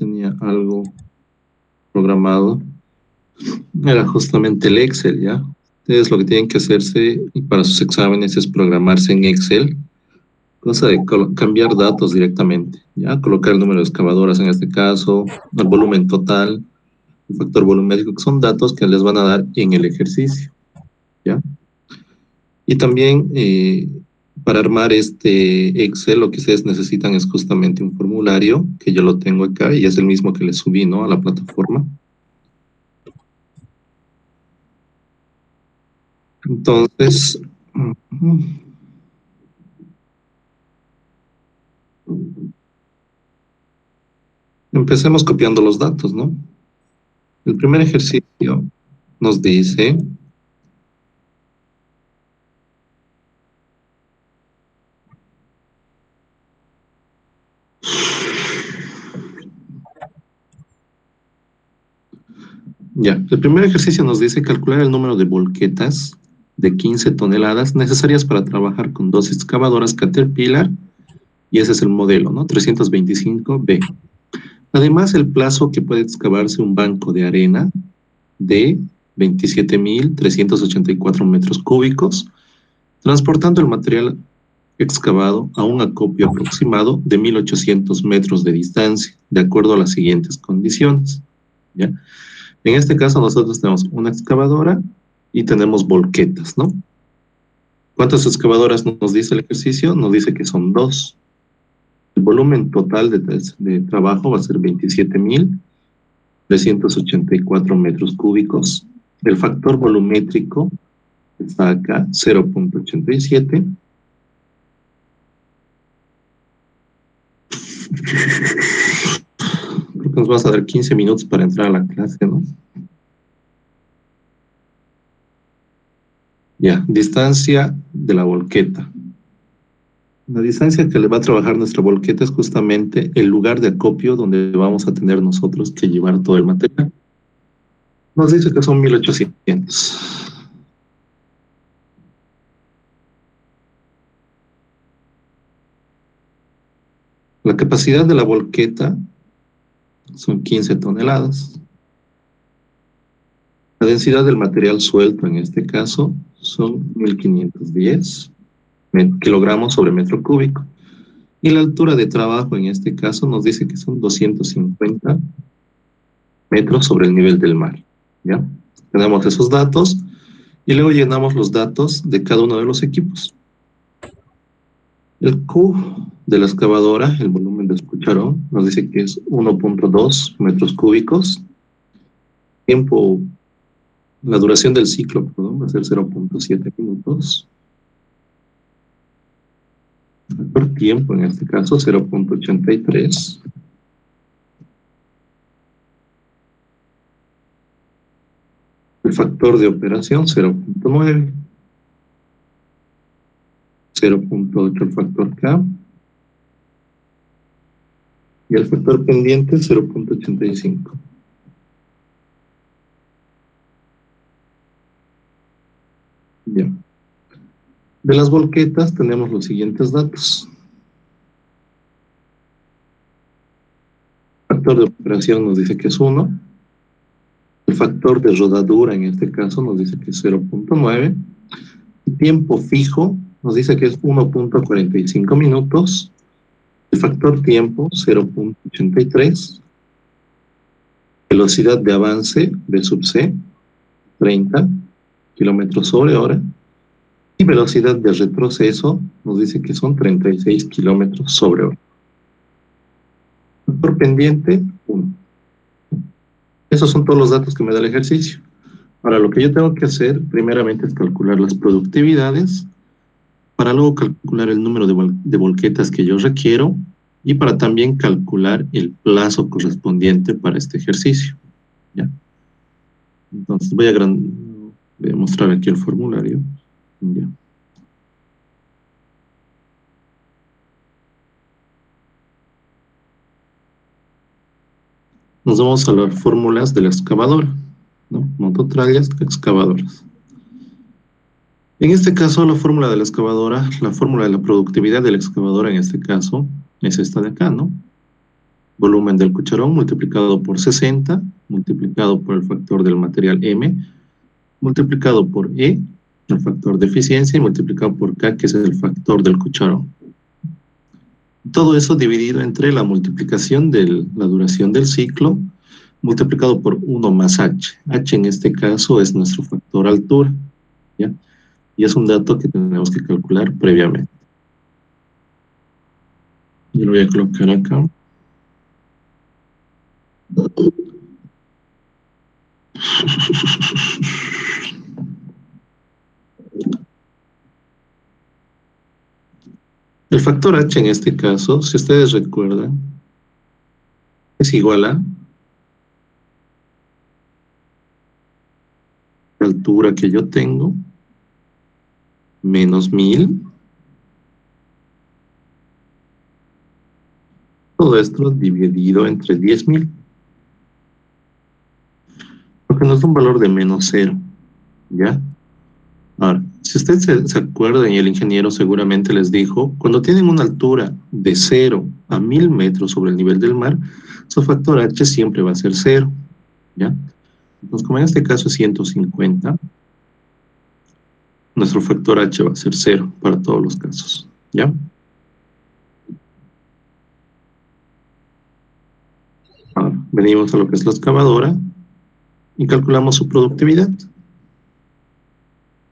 tenía algo programado, era justamente el Excel, ¿ya? Ustedes lo que tienen que hacerse y para sus exámenes es programarse en Excel, cosa de cambiar datos directamente, ¿ya? Colocar el número de excavadoras en este caso, el volumen total, el factor volumétrico, que son datos que les van a dar en el ejercicio, ¿ya? Y también para armar este Excel lo que ustedes necesitan es justamente un formulario, que yo lo tengo acá y es el mismo que le subí, ¿no?, a la plataforma. Entonces, empecemos copiando los datos, ¿no? El primer ejercicio nos dice, ya, el primer ejercicio nos dice calcular el número de volquetas de 15 toneladas necesarias para trabajar con dos excavadoras Caterpillar, y ese es el modelo, ¿no? 325B. Además, el plazo que puede excavarse un banco de arena de 27.384 metros cúbicos, transportando el material excavado a un acopio aproximado de 1.800 metros de distancia, de acuerdo a las siguientes condiciones, ¿ya? En este caso nosotros tenemos una excavadora y tenemos volquetas, ¿no? ¿Cuántas excavadoras nos dice el ejercicio? Nos dice que son dos. El volumen total de trabajo va a ser 27.384 metros cúbicos. El factor volumétrico está acá, 0.87. Creo que nos vas a dar 15 minutos para entrar a la clase, ¿no? Ya, distancia de la volqueta. La distancia que le va a trabajar nuestra volqueta es justamente el lugar de acopio donde vamos a tener nosotros que llevar todo el material. Nos dice que son 1.800. La capacidad de la volqueta son 15 toneladas. La densidad del material suelto en este caso son 1.510 kilogramos sobre metro cúbico. Y la altura de trabajo en este caso nos dice que son 250 metros sobre el nivel del mar, ¿ya? Tenemos esos datos y luego llenamos los datos de cada uno de los equipos. El Q de la excavadora, el volumen de cucharón, nos dice que es 1.2 metros cúbicos. Tiempo, la duración del ciclo, perdón, va a ser 0.7 minutos. Por tiempo, en este caso, 0.83. El factor de operación, 0.9. 0.8 el factor K. Y el factor pendiente, 0.85. Ya. De las volquetas tenemos los siguientes datos. El factor de operación nos dice que es 1. El factor de rodadura en este caso nos dice que es 0.9. El tiempo fijo nos dice que es 1.45 minutos. El factor tiempo, 0.83. Velocidad de avance de sub C, 30 kilómetros sobre hora. Y velocidad de retroceso nos dice que son 36 kilómetros sobre hora. Factor pendiente, 1. Esos son todos los datos que me da el ejercicio. Ahora, lo que yo tengo que hacer primeramente es calcular las productividades, para luego calcular el número de volquetas que yo requiero y para también calcular el plazo correspondiente para este ejercicio, ¿ya? Entonces voy a mostrar aquí el formulario, ¿ya? Nos vamos a las fórmulas de la excavadora, ¿no? Mototrallas, excavadoras. En este caso, la fórmula de la excavadora, la fórmula de la productividad de la excavadora en este caso, es esta de acá, ¿no? volumen del cucharón multiplicado por 60, multiplicado por el factor del material M, multiplicado por E, el factor de eficiencia, y multiplicado por K, que es el factor del cucharón. Todo eso dividido entre la multiplicación de la duración del ciclo, multiplicado por 1 más H. H en este caso es nuestro factor altura, ¿ya? Y es un dato que tenemos que calcular previamente. Yo lo voy a colocar acá. El factor H en este caso, si ustedes recuerdan, es igual a la altura que yo tengo menos 1000. Todo esto dividido entre 10.000, lo que nos da un valor de menos 0, ¿ya? Ahora, si ustedes se acuerdan, y el ingeniero seguramente les dijo, cuando tienen una altura de 0 a 1000 metros sobre el nivel del mar, su factor H siempre va a ser 0, ¿ya? Entonces, como en este caso es 150, nuestro factor H va a ser 0 para todos los casos, ¿ya? Ahora, venimos a lo que es la excavadora y calculamos su productividad.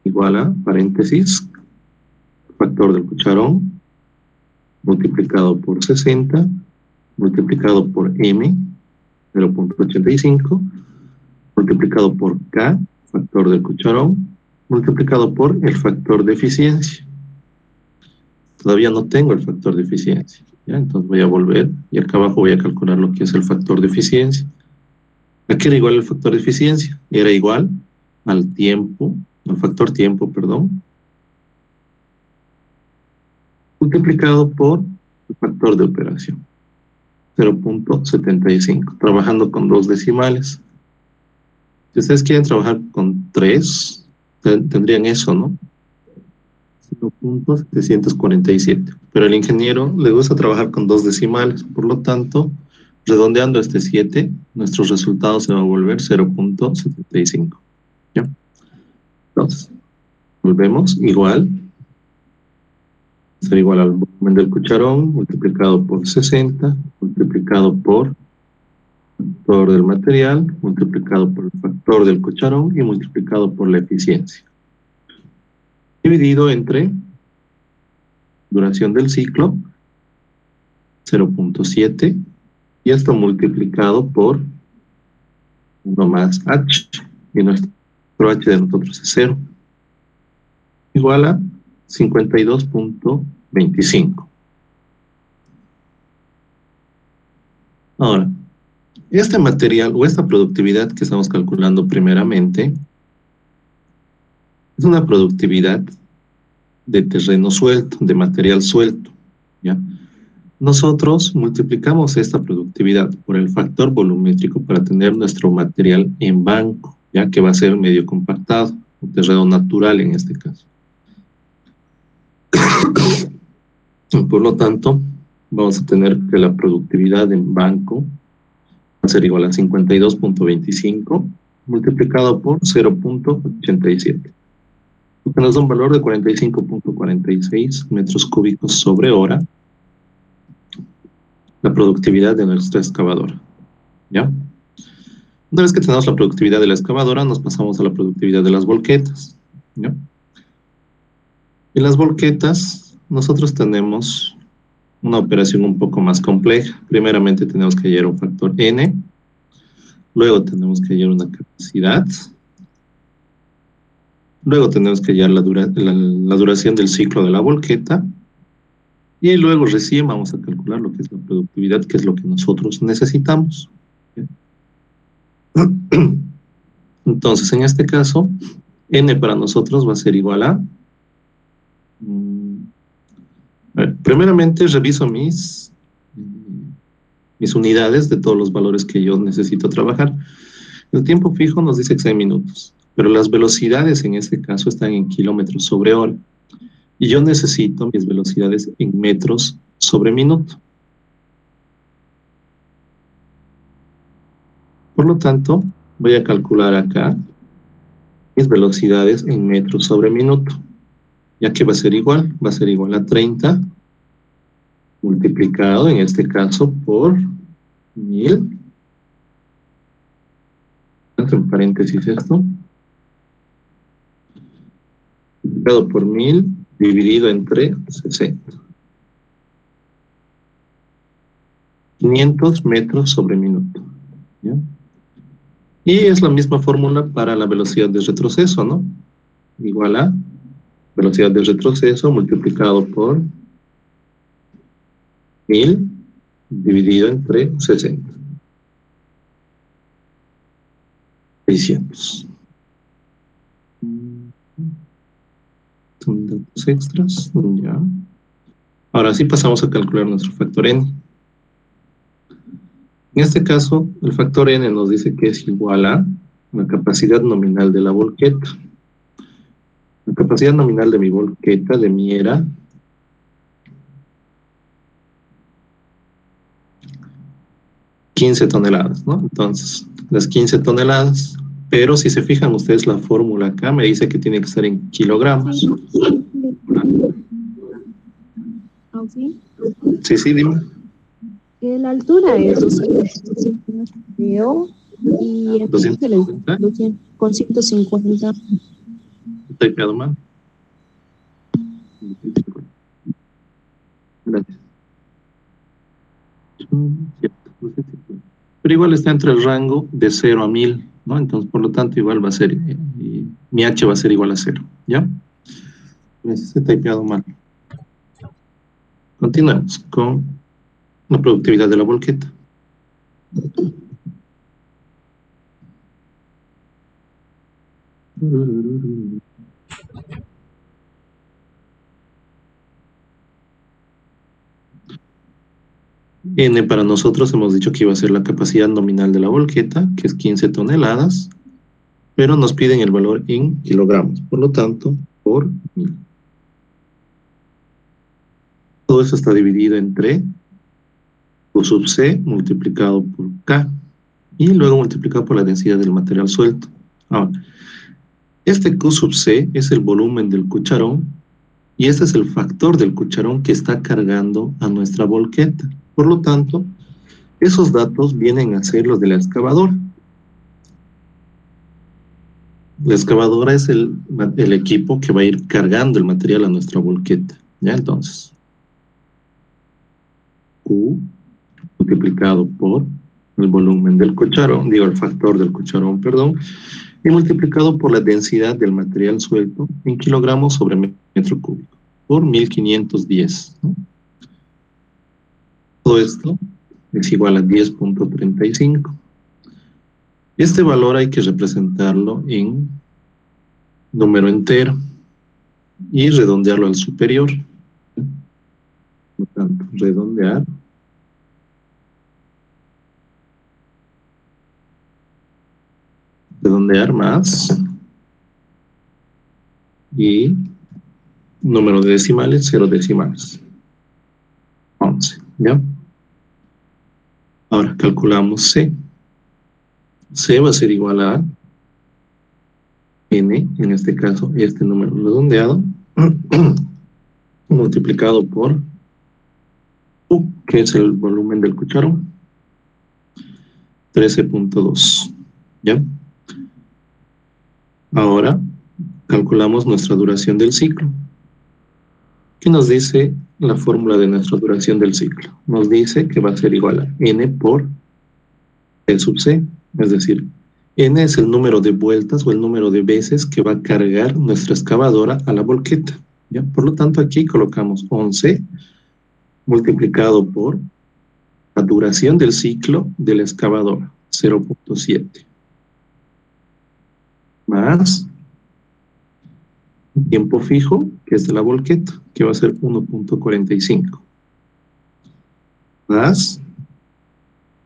Igual a, paréntesis, factor del cucharón, multiplicado por 60, multiplicado por M, 0.85, multiplicado por K, factor del cucharón, multiplicado por el factor de eficiencia. Todavía no tengo el factor de eficiencia, ¿ya? Entonces voy a volver y acá abajo voy a calcular lo que es el factor de eficiencia. Aquí era igual el factor de eficiencia, era igual al tiempo, al factor tiempo, perdón, multiplicado por el factor de operación, 0.75, trabajando con 2 decimales. Si ustedes quieren trabajar con 3, tendrían eso, ¿no? 0.747. Pero al ingeniero le gusta trabajar con 2 decimales, por lo tanto, redondeando este 7, nuestro resultado se va a volver 0.75. ¿Ya? Entonces, volvemos igual. Ser igual al volumen del cucharón multiplicado por 60, multiplicado por el factor del material, multiplicado por el factor del cucharón y multiplicado por la eficiencia. Dividido entre duración del ciclo, 0.7, y esto multiplicado por 1 más H, y nuestro H de nosotros es 0, igual a 52.25. Ahora, este material o esta productividad que estamos calculando primeramente es una productividad de terreno suelto, de material suelto, ¿ya? Nosotros multiplicamos esta productividad por el factor volumétrico para tener nuestro material en banco, ya que va a ser medio compactado, un terreno natural en este caso. Por lo tanto, vamos a tener que la productividad en banco va a ser igual a 52.25 multiplicado por 0.87, lo que nos da un valor de 45.46 metros cúbicos sobre hora, la productividad de nuestra excavadora, ¿ya? Una vez que tenemos la productividad de la excavadora, nos pasamos a la productividad de las volquetas, ¿ya? En las volquetas, nosotros tenemos una operación un poco más compleja. Primeramente tenemos que hallar un factor N, luego tenemos que hallar una capacidad, luego tenemos que hallar la duración del ciclo de la volqueta, y luego recién vamos a calcular lo que es la productividad, que es lo que nosotros necesitamos. Entonces, en este caso, N para nosotros va a ser igual a... primeramente reviso mis unidades de todos los valores que yo necesito trabajar. El tiempo fijo nos dice que sea en minutos, pero las velocidades en este caso están en kilómetros sobre hora. Y yo necesito mis velocidades en metros sobre minuto. Por lo tanto, voy a calcular acá mis velocidades en metros sobre minuto, ya que va a ser igual a 30 multiplicado, en este caso, por 1000, entre paréntesis esto, multiplicado por 1000, dividido entre 60. 500 metros sobre minuto, ¿ya? Y es la misma fórmula para la velocidad de retroceso, ¿no? Igual a velocidad de retroceso multiplicado por 1000 dividido entre 60. 600. Son datos extras, ya. Ahora sí pasamos a calcular nuestro factor n. En este caso, el factor n nos dice que es igual a la capacidad nominal de la volqueta. La capacidad nominal de mi volqueta, de mi era 15 toneladas, ¿no? Entonces, las 15 toneladas, pero si se fijan ustedes la fórmula acá, me dice que tiene que estar en kilogramos. ¿Sí? Sí, dime. La altura es 250 y el 250. con 150. Estoy pegado mal. Gracias. Pero igual está entre el rango de 0 a 1000, ¿no? Entonces, por lo tanto, igual va a ser, mi h va a ser igual a 0, ¿ya? Está typeado mal. Continuamos con la productividad de la volqueta. N para nosotros hemos dicho que iba a ser la capacidad nominal de la volqueta, que es 15 toneladas, pero nos piden el valor en kilogramos, por lo tanto, por 1000. Todo eso está dividido entre Q sub C multiplicado por K y luego multiplicado por la densidad del material suelto. Ahora, este Q sub C es el volumen del cucharón y este es el factor del cucharón que está cargando a nuestra volqueta. Por lo tanto, esos datos vienen a ser los de la excavadora. La excavadora es el equipo que va a ir cargando el material a nuestra volqueta. ¿Ya? Entonces, Q multiplicado por el volumen del cucharón, digo el factor del cucharón, perdón, y multiplicado por la densidad del material suelto en kilogramos sobre metro cúbico, por 1510, ¿no? Todo esto es igual a 10.35. Este valor hay que representarlo en número entero y redondearlo al superior. Por lo tanto, redondear más y número de decimales, 0 decimales. 11, ¿ya? Ahora calculamos C. C va a ser igual a N, en este caso, este número redondeado, multiplicado por U, que es el volumen del cucharón, 13.2, ¿ya? Ahora calculamos nuestra duración del ciclo. ¿Qué nos dice la fórmula de nuestra duración del ciclo? Nos dice que va a ser igual a N por T sub C, es decir, N es el número de vueltas o el número de veces que va a cargar nuestra excavadora a la volqueta, ¿ya? Por lo tanto, aquí colocamos 11 multiplicado por la duración del ciclo de la excavadora, 0.7, más tiempo fijo, que es de la volqueta, que va a ser 1.45, más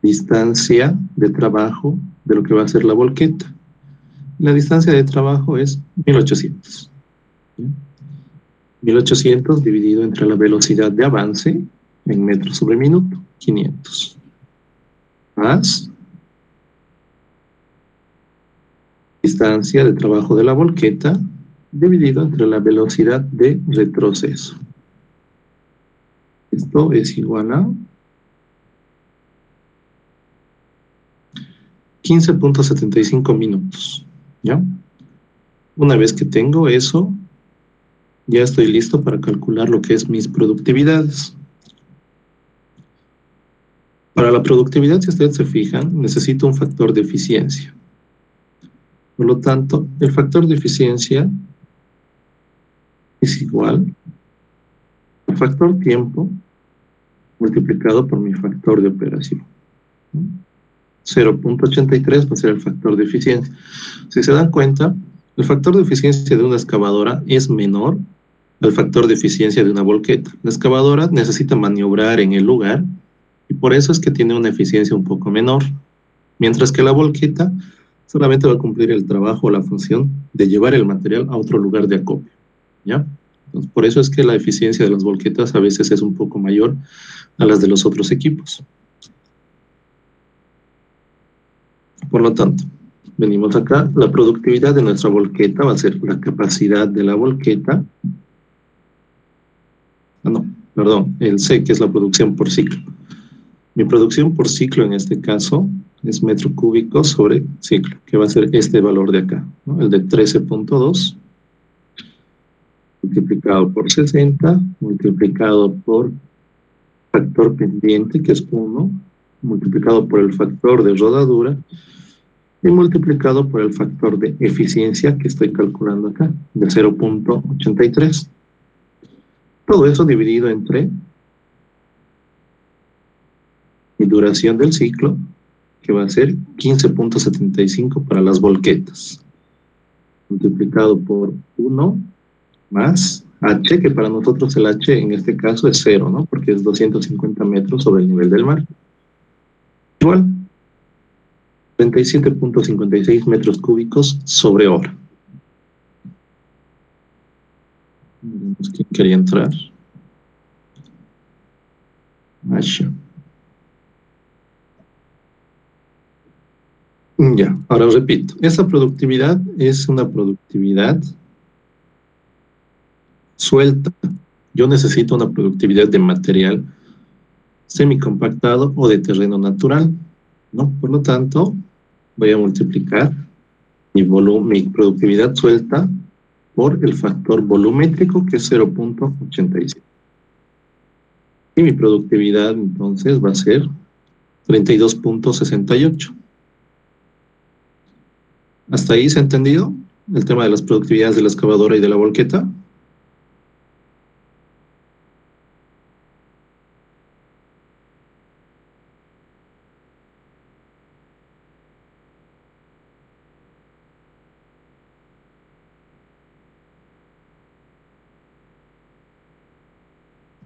distancia de trabajo de lo que va a ser la volqueta. La distancia de trabajo es 1800. 1800 dividido entre la velocidad de avance en metros sobre minuto, 500. Más distancia de trabajo de la volqueta dividido entre la velocidad de retroceso. Esto es igual a 15.75 minutos, ¿ya? Una vez que tengo eso, ya estoy listo para calcular lo que es mis productividades. Para la productividad, si ustedes se fijan, necesito un factor de eficiencia. Por lo tanto, el factor de eficiencia es igual al factor tiempo multiplicado por mi factor de operación. 0.83 va a ser el factor de eficiencia. Si se dan cuenta, el factor de eficiencia de una excavadora es menor al factor de eficiencia de una volqueta. La excavadora necesita maniobrar en el lugar y por eso es que tiene una eficiencia un poco menor, mientras que la volqueta solamente va a cumplir el trabajo o la función de llevar el material a otro lugar de acopio, ¿ya? Entonces, por eso es que la eficiencia de las volquetas a veces es un poco mayor a las de los otros equipos. Por lo tanto, venimos acá, la productividad de nuestra volqueta va a ser la capacidad de la volqueta, el C, que es la producción por ciclo. Mi producción por ciclo en este caso es metro cúbico sobre ciclo, que va a ser este valor de acá, ¿no? El de 13.2 multiplicado por 60, multiplicado por factor pendiente, que es 1, multiplicado por el factor de rodadura, y multiplicado por el factor de eficiencia que estoy calculando acá, de 0.83. Todo eso dividido entre mi duración del ciclo, que va a ser 15.75 para las volquetas, multiplicado por 1 más H, que para nosotros el H en este caso es 0, ¿no? Porque es 250 metros sobre el nivel del mar. Igual, 37.56 metros cúbicos sobre hora. Vemos quién quería entrar. H. Ya, ahora repito. Esta productividad es una productividad suelta. Yo necesito una productividad de material semicompactado o de terreno natural, ¿no? Por lo tanto, voy a multiplicar mi productividad suelta por el factor volumétrico, que es 0.85. Y mi productividad, entonces, va a ser 32.68. ¿Hasta ahí se ha entendido el tema de las productividades de la excavadora y de la volqueta?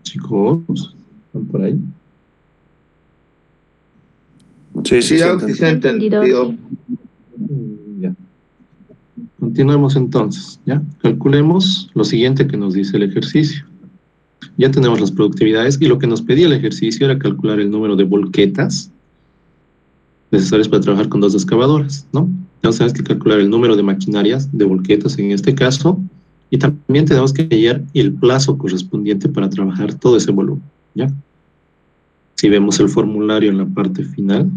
Chicos, ¿están por ahí? Sí, sí se ha entendido. Ya. Continuemos entonces, ¿ya? Calculemos lo siguiente que nos dice el ejercicio. Ya tenemos las productividades y lo que nos pedía el ejercicio era calcular el número de volquetas necesarias para trabajar con dos excavadoras, ¿no? Entonces tenemos que calcular el número de maquinarias, de volquetas en este caso, y también tenemos que hallar el plazo correspondiente para trabajar todo ese volumen, ¿ya? Si vemos el formulario en la parte final,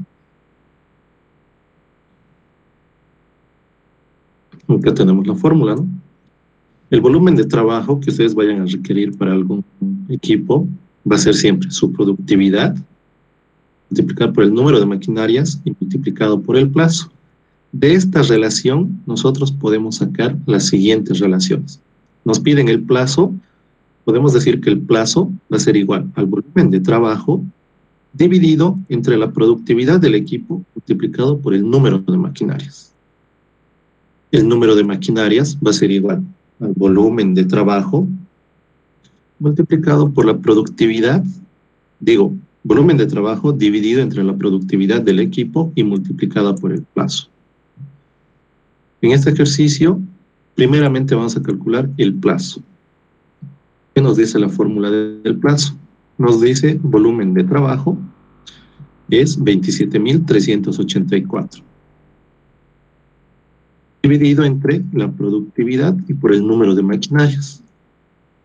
acá tenemos la fórmula, ¿no? El volumen de trabajo que ustedes vayan a requerir para algún equipo va a ser siempre su productividad multiplicado por el número de maquinarias y multiplicado por el plazo. De esta relación nosotros podemos sacar las siguientes relaciones. Nos piden el plazo, podemos decir que el plazo va a ser igual al volumen de trabajo dividido entre la productividad del equipo multiplicado por el número de maquinarias. El número de maquinarias va a ser igual al volumen de trabajo multiplicado por la productividad, volumen de trabajo dividido entre la productividad del equipo y multiplicada por el plazo. En este ejercicio, primeramente vamos a calcular el plazo. ¿Qué nos dice la fórmula del plazo? Nos dice volumen de trabajo es 27.384. dividido entre la productividad y por el número de maquinarias.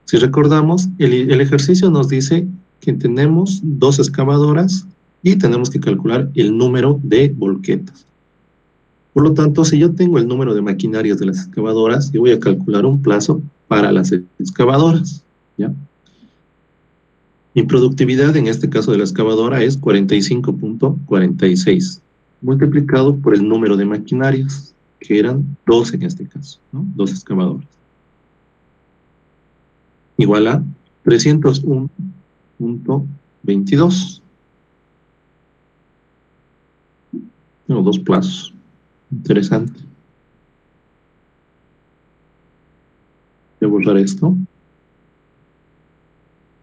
Si recordamos, el ejercicio nos dice que tenemos 2 excavadoras y tenemos que calcular el número de volquetas. Por lo tanto, si yo tengo el número de maquinarias de las excavadoras, yo voy a calcular un plazo para las excavadoras, ¿ya? Mi productividad en este caso de la excavadora es 45.46, multiplicado por el número de maquinarias, que eran 2 en este caso, ¿no? 2 excavadoras. Igual a 301.22. Tengo 2 plazos. Interesante. Voy a borrar esto.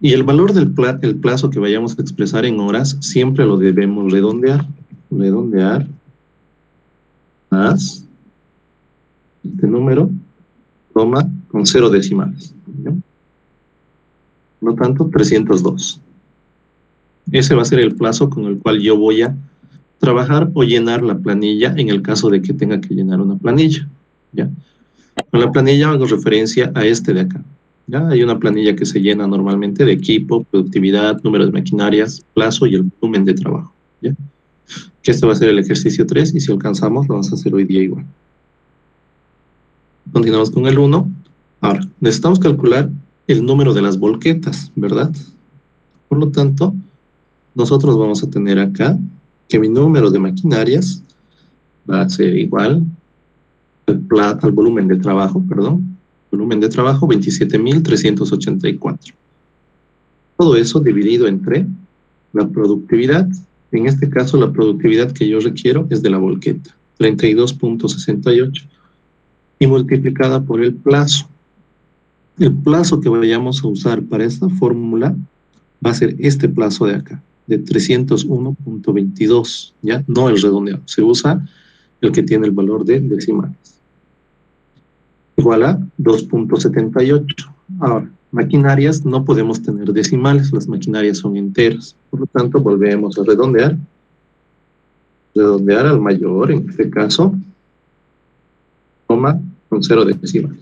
Y el valor del plazo que vayamos a expresar en horas siempre lo debemos redondear. Redondear más este número, toma con 0 decimales. ¿Ya? Por lo tanto, 302. Ese va a ser el plazo con el cual yo voy a trabajar o llenar la planilla en el caso de que tenga que llenar una planilla. ¿Ya? Con la planilla hago referencia a este de acá. ¿Ya? Hay una planilla que se llena normalmente de equipo, productividad, número de maquinarias, plazo y el volumen de trabajo. ¿Ya? Que este va a ser el ejercicio 3 y si alcanzamos lo vamos a hacer hoy día igual. Continuamos con el 1. Ahora, necesitamos calcular el número de las volquetas, ¿verdad? Por lo tanto, nosotros vamos a tener acá que mi número de maquinarias va a ser igual al volumen de trabajo, volumen de trabajo 27.384. Todo eso dividido entre la productividad, en este caso la productividad que yo requiero es de la volqueta, 32.68, y multiplicada por el plazo. El plazo que vayamos a usar para esta fórmula va a ser este plazo de acá, de 301.22, ¿ya? No el redondeado, se usa el que tiene el valor de decimales. Igual a 2.78. Ahora, maquinarias no podemos tener decimales, las maquinarias son enteras. Por lo tanto, volvemos a redondear. Redondear al mayor, en este caso, toma con 0 decimales.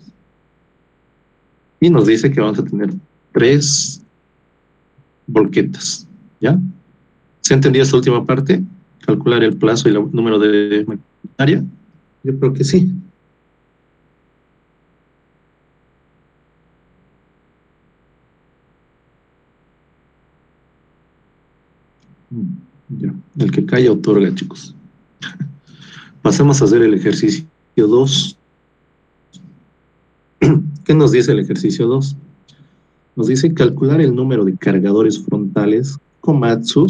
Y nos dice que vamos a tener 3 volquetas, ¿ya? ¿Se entendió esta última parte? Calcular el plazo y el número de maquinaria. Yo creo que sí. Ya. El que calla otorga, chicos. Pasemos a hacer el ejercicio 2. ¿Qué nos dice el ejercicio 2? Nos dice calcular el número de cargadores frontales Komatsu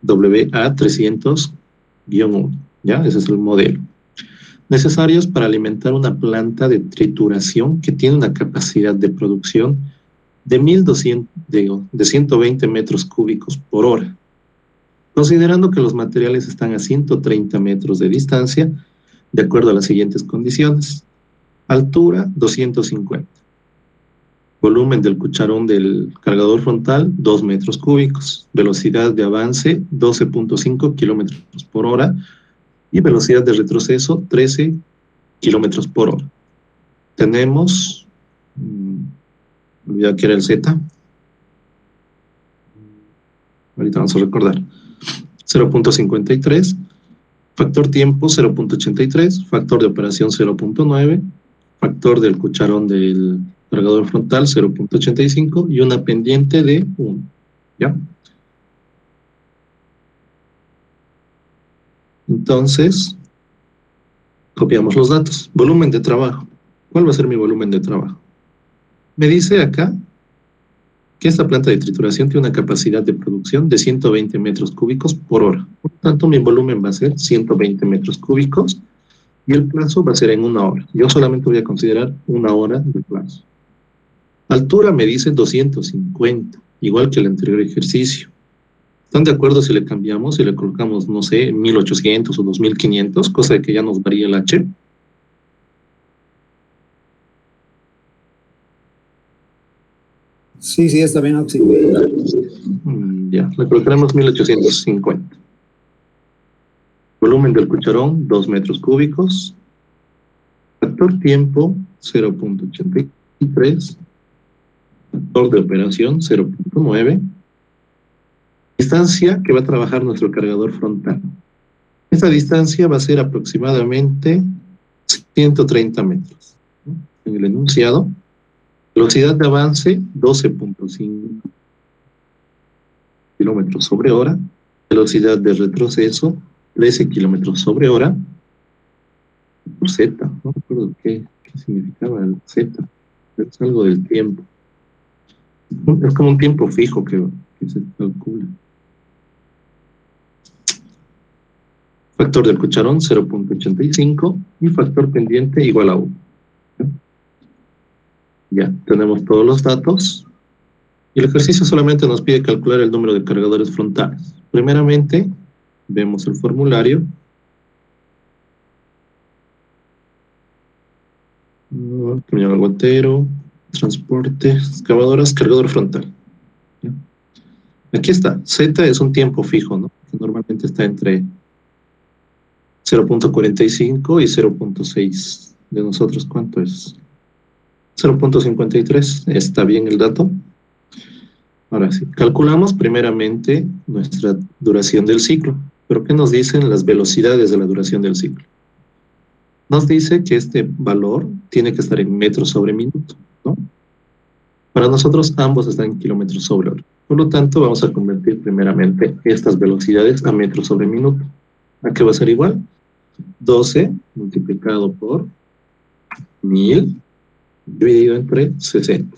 WA300-1. ¿Ya? Ese es el modelo. Necesarios para alimentar una planta de trituración que tiene una capacidad de producción de 120 metros cúbicos por hora. Considerando que los materiales están a 130 metros de distancia, de acuerdo a las siguientes condiciones. Altura, 250. Volumen del cucharón del cargador frontal, 2 metros cúbicos. Velocidad de avance, 12.5 kilómetros por hora. Y velocidad de retroceso, 13 kilómetros por hora. Tenemos, olvidé que era el Z. Ahorita vamos a recordar. 0.53. Factor tiempo, 0.83. Factor de operación, 0.9. Factor del cucharón del cargador frontal, 0.85. Y una pendiente de 1. ¿Ya? Entonces, copiamos los datos. Volumen de trabajo. ¿Cuál va a ser mi volumen de trabajo? Me dice acá que esta planta de trituración tiene una capacidad de producción de 120 metros cúbicos por hora. Por lo tanto, mi volumen va a ser 120 metros cúbicos y el plazo va a ser en 1 hora. Yo solamente voy a considerar 1 hora de plazo. Altura me dice 250, igual que el anterior ejercicio. ¿Están de acuerdo si le cambiamos, si le colocamos, no sé, 1800 o 2500, cosa de que ya nos varía el H? Sí, está bien, Oxy. Ya, le colocaremos 1850. Volumen del cucharón, 2 metros cúbicos. Factor tiempo 0.83. Factor de operación 0.9. Distancia que va a trabajar nuestro cargador frontal. Esta distancia va a ser aproximadamente 130 metros. En el enunciado, velocidad de avance 12.5 kilómetros sobre hora, velocidad de retroceso 13 kilómetros sobre hora, por Z, no recuerdo qué significaba el Z, es algo del tiempo. Es como un tiempo fijo que se calcula. Factor del cucharón 0.85 y factor pendiente igual a 1. Ya, tenemos todos los datos. Y el ejercicio solamente nos pide calcular el número de cargadores frontales. Primeramente, vemos el formulario. Camión aguantero, transporte, excavadoras, cargador frontal. ¿Ya? Aquí está. Z es un tiempo fijo, ¿no? Que normalmente está entre 0.45 y 0.6. De nosotros, ¿cuánto es? 0.53. ¿Está bien el dato? Ahora sí, calculamos primeramente nuestra duración del ciclo. ¿Pero qué nos dicen las velocidades de la duración del ciclo? Nos dice que este valor tiene que estar en metros sobre minuto, ¿no? Para nosotros ambos están en kilómetros sobre hora. Por lo tanto, vamos a convertir primeramente estas velocidades a metros sobre minuto. ¿A qué va a ser igual? 12 multiplicado por 1000 dividido entre 60.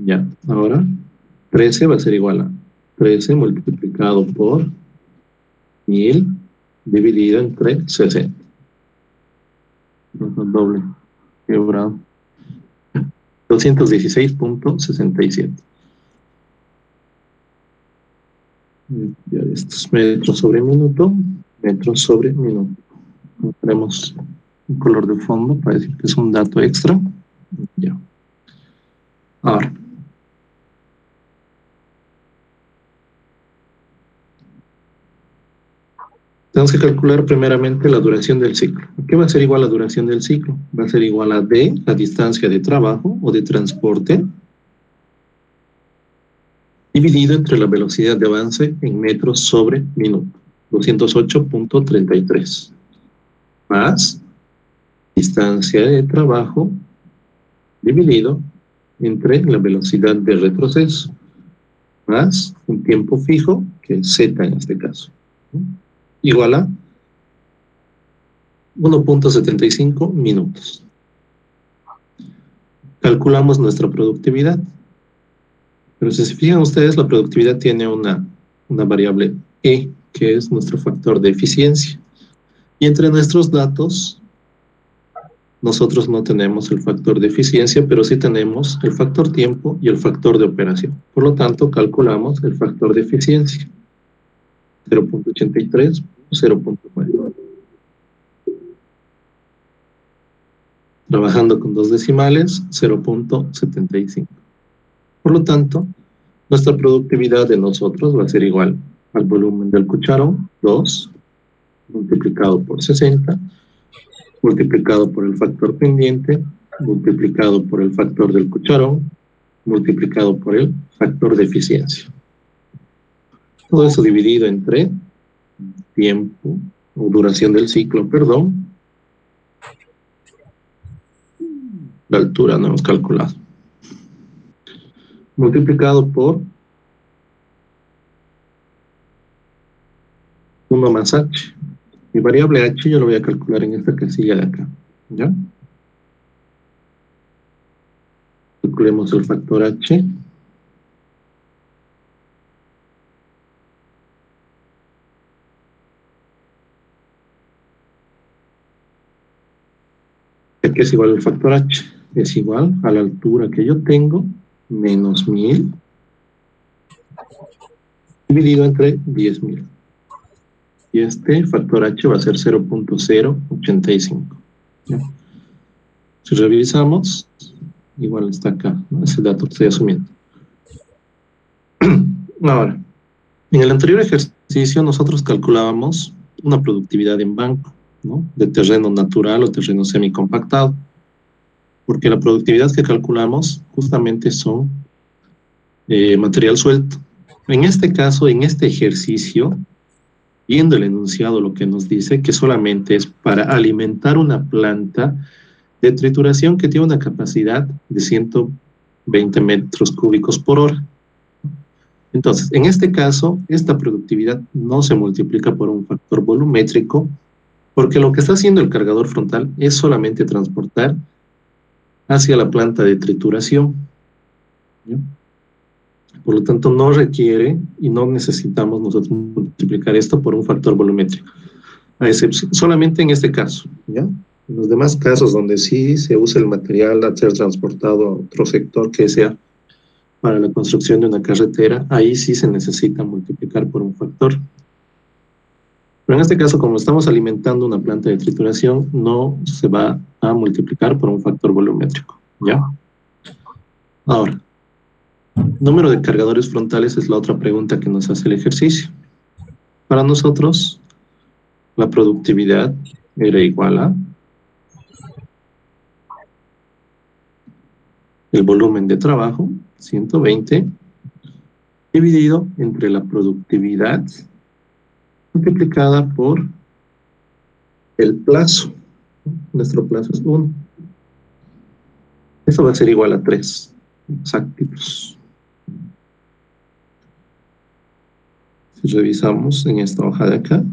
Ya, ahora 13 va a ser igual a 13 multiplicado por 1000 dividido entre 60. Doble quebrado. 216.67. Ya estos metros sobre minuto, metros sobre minuto. Tenemos un color de fondo para decir que es un dato extra. Ya. Ahora. Tenemos que calcular primeramente la duración del ciclo. ¿Qué va a ser igual a la duración del ciclo? Va a ser igual a D, la distancia de trabajo o de transporte, dividido entre la velocidad de avance en metros sobre minuto, 208.33, más distancia de trabajo dividido entre la velocidad de retroceso, más un tiempo fijo, que es Z en este caso, igual a 1.75 minutos. Calculamos nuestra productividad. Pero si se fijan ustedes, la productividad tiene una variable E, que es nuestro factor de eficiencia. Y entre nuestros datos, nosotros no tenemos el factor de eficiencia, pero sí tenemos el factor tiempo y el factor de operación. Por lo tanto, calculamos el factor de eficiencia. 0.83, 0.9. Trabajando con dos decimales, 0.75. Por lo tanto, nuestra productividad de nosotros va a ser igual al volumen del cucharón, 2, multiplicado por 60, multiplicado por el factor pendiente, multiplicado por el factor del cucharón, multiplicado por el factor de eficiencia. Todo eso dividido entre tiempo, o duración del ciclo, perdón. La altura no hemos calculado. Multiplicado por 1 más h. Mi variable h yo lo voy a calcular en esta casilla de acá. ¿Ya? Calculemos el factor h. ¿Qué es igual al factor h? Es igual a la altura que yo tengo menos 1000 dividido entre 10.000. Y este factor h va a ser 0.085. Si revisamos, igual está acá, ¿no? Ese dato que estoy asumiendo. Ahora, en el anterior ejercicio ejercicio nosotros calculábamos una productividad en banco, ¿no? De terreno natural o terreno semicompactado, porque la productividad que calculamos justamente son material suelto. En este caso, en este ejercicio, viendo el enunciado, lo que nos dice que solamente es para alimentar una planta de trituración que tiene una capacidad de 120 metros cúbicos por hora. Entonces, en este caso, esta productividad no se multiplica por un factor volumétrico, porque lo que está haciendo el cargador frontal es solamente transportar hacia la planta de trituración, ¿ya? Por lo tanto, no requiere y no necesitamos nosotros multiplicar esto por un factor volumétrico, a excepción, solamente en este caso, ¿ya? En los demás casos donde sí se usa el material a ser transportado a otro sector que sea para la construcción de una carretera, ahí sí se necesita multiplicar por un factor. Pero en este caso, como estamos alimentando una planta de trituración, no se va a multiplicar por un factor volumétrico, ¿ya? Ahora, número de cargadores frontales es la otra pregunta que nos hace el ejercicio. Para nosotros, la productividad era igual a el volumen de trabajo, 120, dividido entre la productividad multiplicada por el plazo. Nuestro plazo es 1. Eso va a ser igual a 3 exactitos. Si revisamos en esta hoja de acá,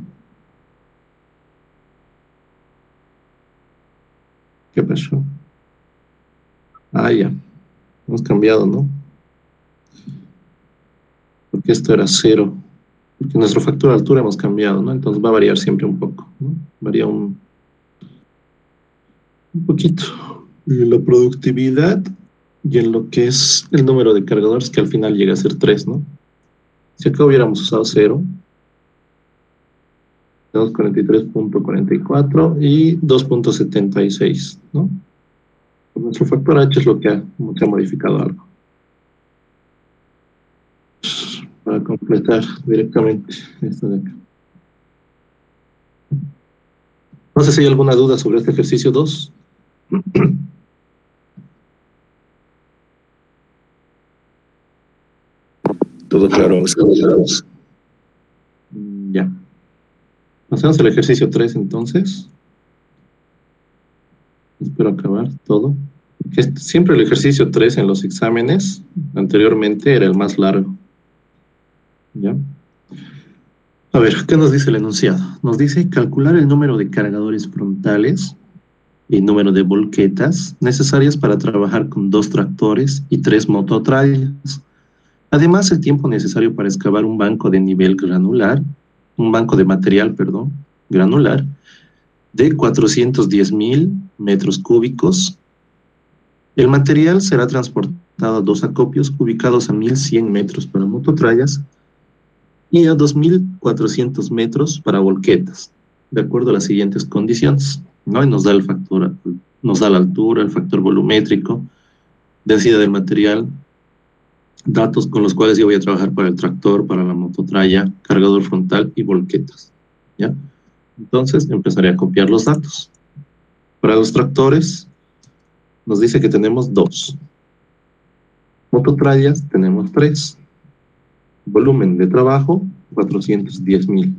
¿qué pasó? Ah, ya, hemos cambiado, ¿no? Porque esto era 0, porque nuestro factor de altura hemos cambiado, ¿no? Entonces va a variar siempre un poco, ¿no? Varía un poquito. Y la productividad y en lo que es el número de cargadores, que al final llega a ser 3, ¿no? Si acá hubiéramos usado 0, tenemos 43.44 y 2.76, ¿no? Nuestro factor H es lo que ha modificado algo. Para completar directamente esto de acá. No sé si hay alguna duda sobre este ejercicio 2. Todo claro. Ya. Pasamos al ejercicio 3 entonces. Espero acabar todo. Siempre el ejercicio 3 en los exámenes, anteriormente era el más largo. ¿Ya? A ver, ¿qué nos dice el enunciado? Nos dice calcular el número de cargadores frontales y número de volquetas necesarias para trabajar con 2 tractores y 3 mototrallas. Además, el tiempo necesario para excavar un banco de nivel granular, un banco de material, perdón, granular, de 410.000 metros cúbicos. El material será transportado a 2 acopios ubicados a 1.100 metros para mototrallas y a 2.400 metros para volquetas, de acuerdo a las siguientes condiciones, ¿no? Y nos da el factor, nos da la altura, el factor volumétrico, densidad del material, datos con los cuales yo voy a trabajar para el tractor, para la mototralla, cargador frontal y volquetas, ¿ya? Entonces empezaré a copiar los datos. Para los tractores nos dice que tenemos 2. Mototrallas tenemos 3. Volumen de trabajo 410.000.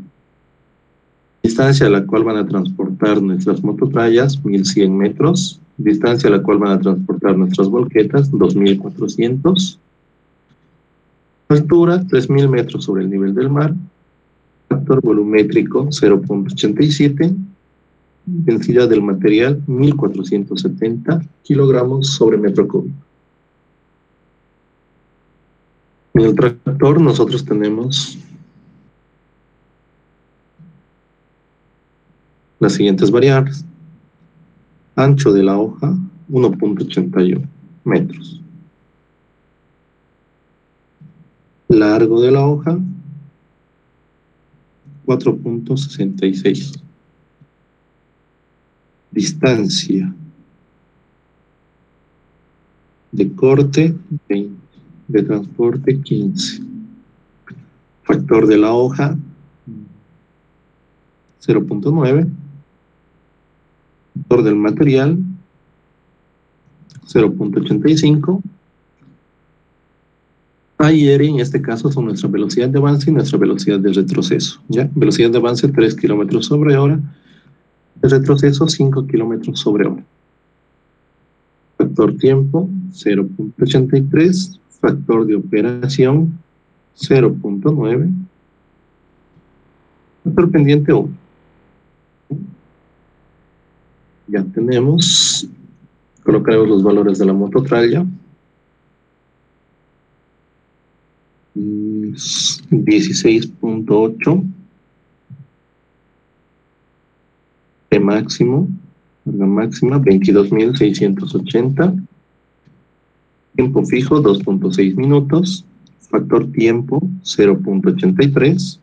Distancia a la cual van a transportar nuestras mototrallas 1.100 metros. Distancia a la cual van a transportar nuestras volquetas 2.400. Altura 3.000 metros sobre el nivel del mar. Factor volumétrico 0.87. Densidad del material 1.470 kilogramos sobre metro cúbico. En el tractor nosotros tenemos las siguientes variables. Ancho de la hoja 1.81 metros. Largo de la hoja 4.66. Distancia de corte 20, de transporte 15. Factor de la hoja 0.9. Factor del material, 0.85. A y R en este caso son nuestra velocidad de avance y nuestra velocidad de retroceso. ¿Ya? Velocidad de avance 3 kilómetros sobre hora, de retroceso 5 kilómetros sobre hora. Factor tiempo 0.83, factor de operación 0.9, factor pendiente 1. Ya tenemos, colocaremos los valores de la mototralla. 16.8 de máximo, la máxima 22.680, tiempo fijo 2.6 minutos, factor tiempo 0.83,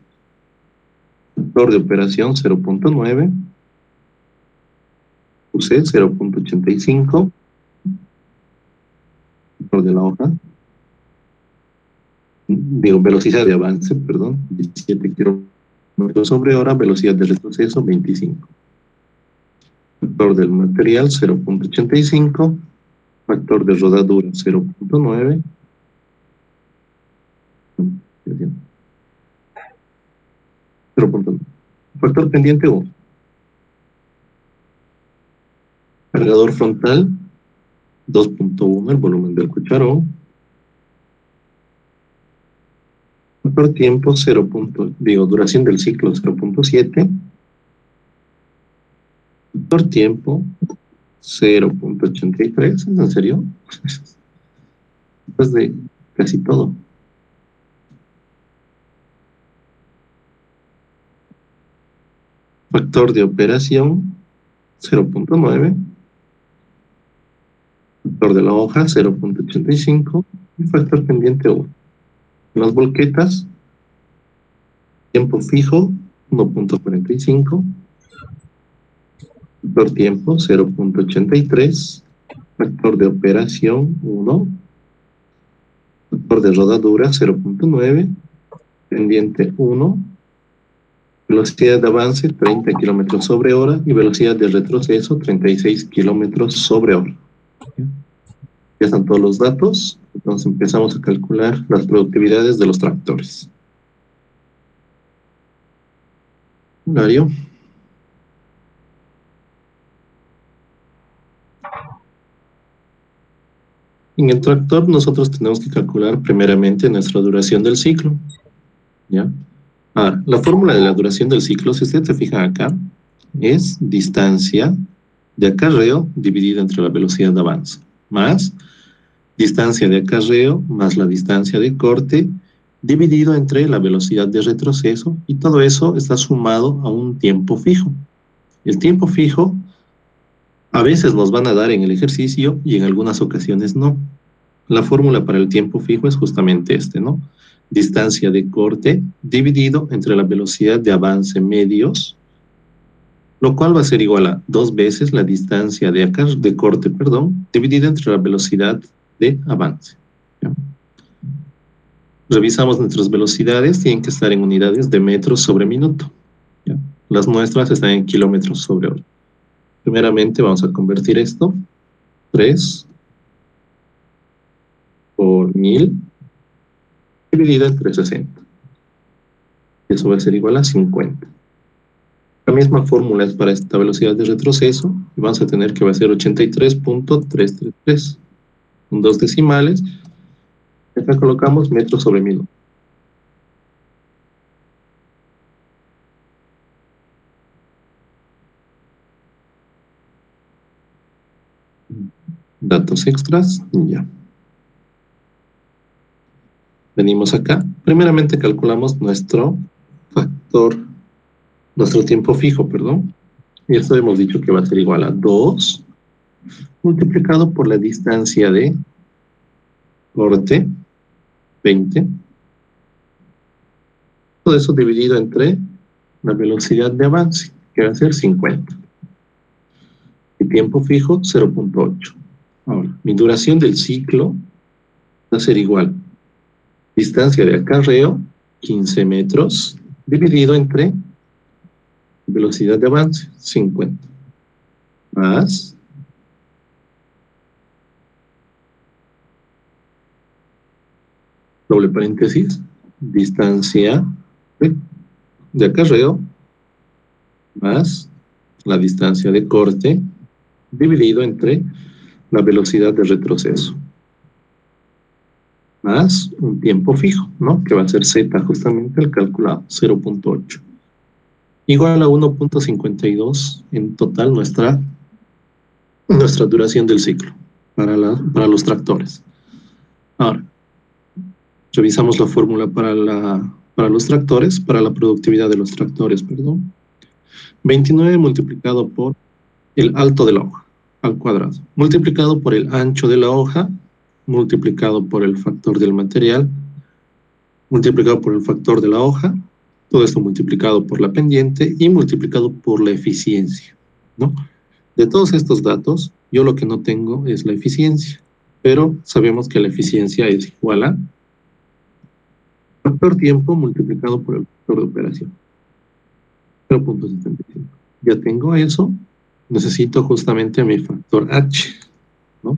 factor de operación 0.9, UC 0.85, factor de la hoja, velocidad de avance, 17 kilómetros sobre hora, velocidad de retroceso 25. Factor del material 0.85, factor de rodadura 0.9, factor pendiente 1. Cargador frontal 2.1, el volumen del cucharón. Factor tiempo duración del ciclo 0.7. Factor tiempo 0.83. ¿Es en serio? Después de casi todo. Factor de operación 0.9. Factor de la hoja 0.85 y factor pendiente 1. En las volquetas, tiempo fijo 1.45, factor tiempo 0.83, factor de operación 1, factor de rodadura 0.9, pendiente 1, velocidad de avance 30 kilómetros sobre hora y velocidad de retroceso 36 kilómetros sobre hora. Ya están todos los datos, entonces empezamos a calcular las productividades de los tractores. Horario. En el tractor nosotros tenemos que calcular primeramente nuestra duración del ciclo. ¿Ya? Ahora, la fórmula de la duración del ciclo, si ustedes se fijan acá, es distancia de acarreo dividida entre la velocidad de avance, más distancia de acarreo más la distancia de corte dividido entre la velocidad de retroceso, y todo eso está sumado a un tiempo fijo. El tiempo fijo a veces nos van a dar en el ejercicio y en algunas ocasiones no. La fórmula para el tiempo fijo es justamente ¿no? Distancia de corte dividido entre la velocidad de avance medios, lo cual va a ser igual a 2 veces la distancia de corte, dividida entre la velocidad de avance. ¿Ya? Revisamos nuestras velocidades, tienen que estar en unidades de metros sobre minuto. ¿Ya? Las nuestras están en kilómetros sobre hora. Primeramente vamos a convertir esto, 3 por 1000, dividida entre 60. Eso va a ser igual a 50. La misma fórmula es para esta velocidad de retroceso, y vamos a tener que va a ser 83.333. Con 2 decimales, acá colocamos metros sobre minuto. Datos extras, ya. Venimos acá, primeramente calculamos nuestro tiempo fijo, y esto hemos dicho que va a ser igual a 2 multiplicado por la distancia de corte, 20, todo eso dividido entre la velocidad de avance, que va a ser 50, y tiempo fijo 0.8. Ahora, mi duración del ciclo va a ser igual distancia de acarreo 15 metros dividido entre velocidad de avance, 50, más doble paréntesis, distancia de acarreo, más la distancia de corte, dividido entre la velocidad de retroceso, más un tiempo fijo, ¿no? Que va a ser Z justamente el calculado, 0.8. Igual a 1.52 en total nuestra duración del ciclo para los tractores. Ahora, revisamos la fórmula para los tractores, para la productividad de los tractores, perdón. 29 multiplicado por el alto de la hoja al cuadrado, multiplicado por el ancho de la hoja, multiplicado por el factor del material, multiplicado por el factor de la hoja, todo esto multiplicado por la pendiente y multiplicado por la eficiencia, ¿no? De todos estos datos, yo lo que no tengo es la eficiencia, pero sabemos que la eficiencia es igual a factor tiempo multiplicado por el factor de operación, 0.75. Ya tengo eso, necesito justamente mi factor H, ¿no?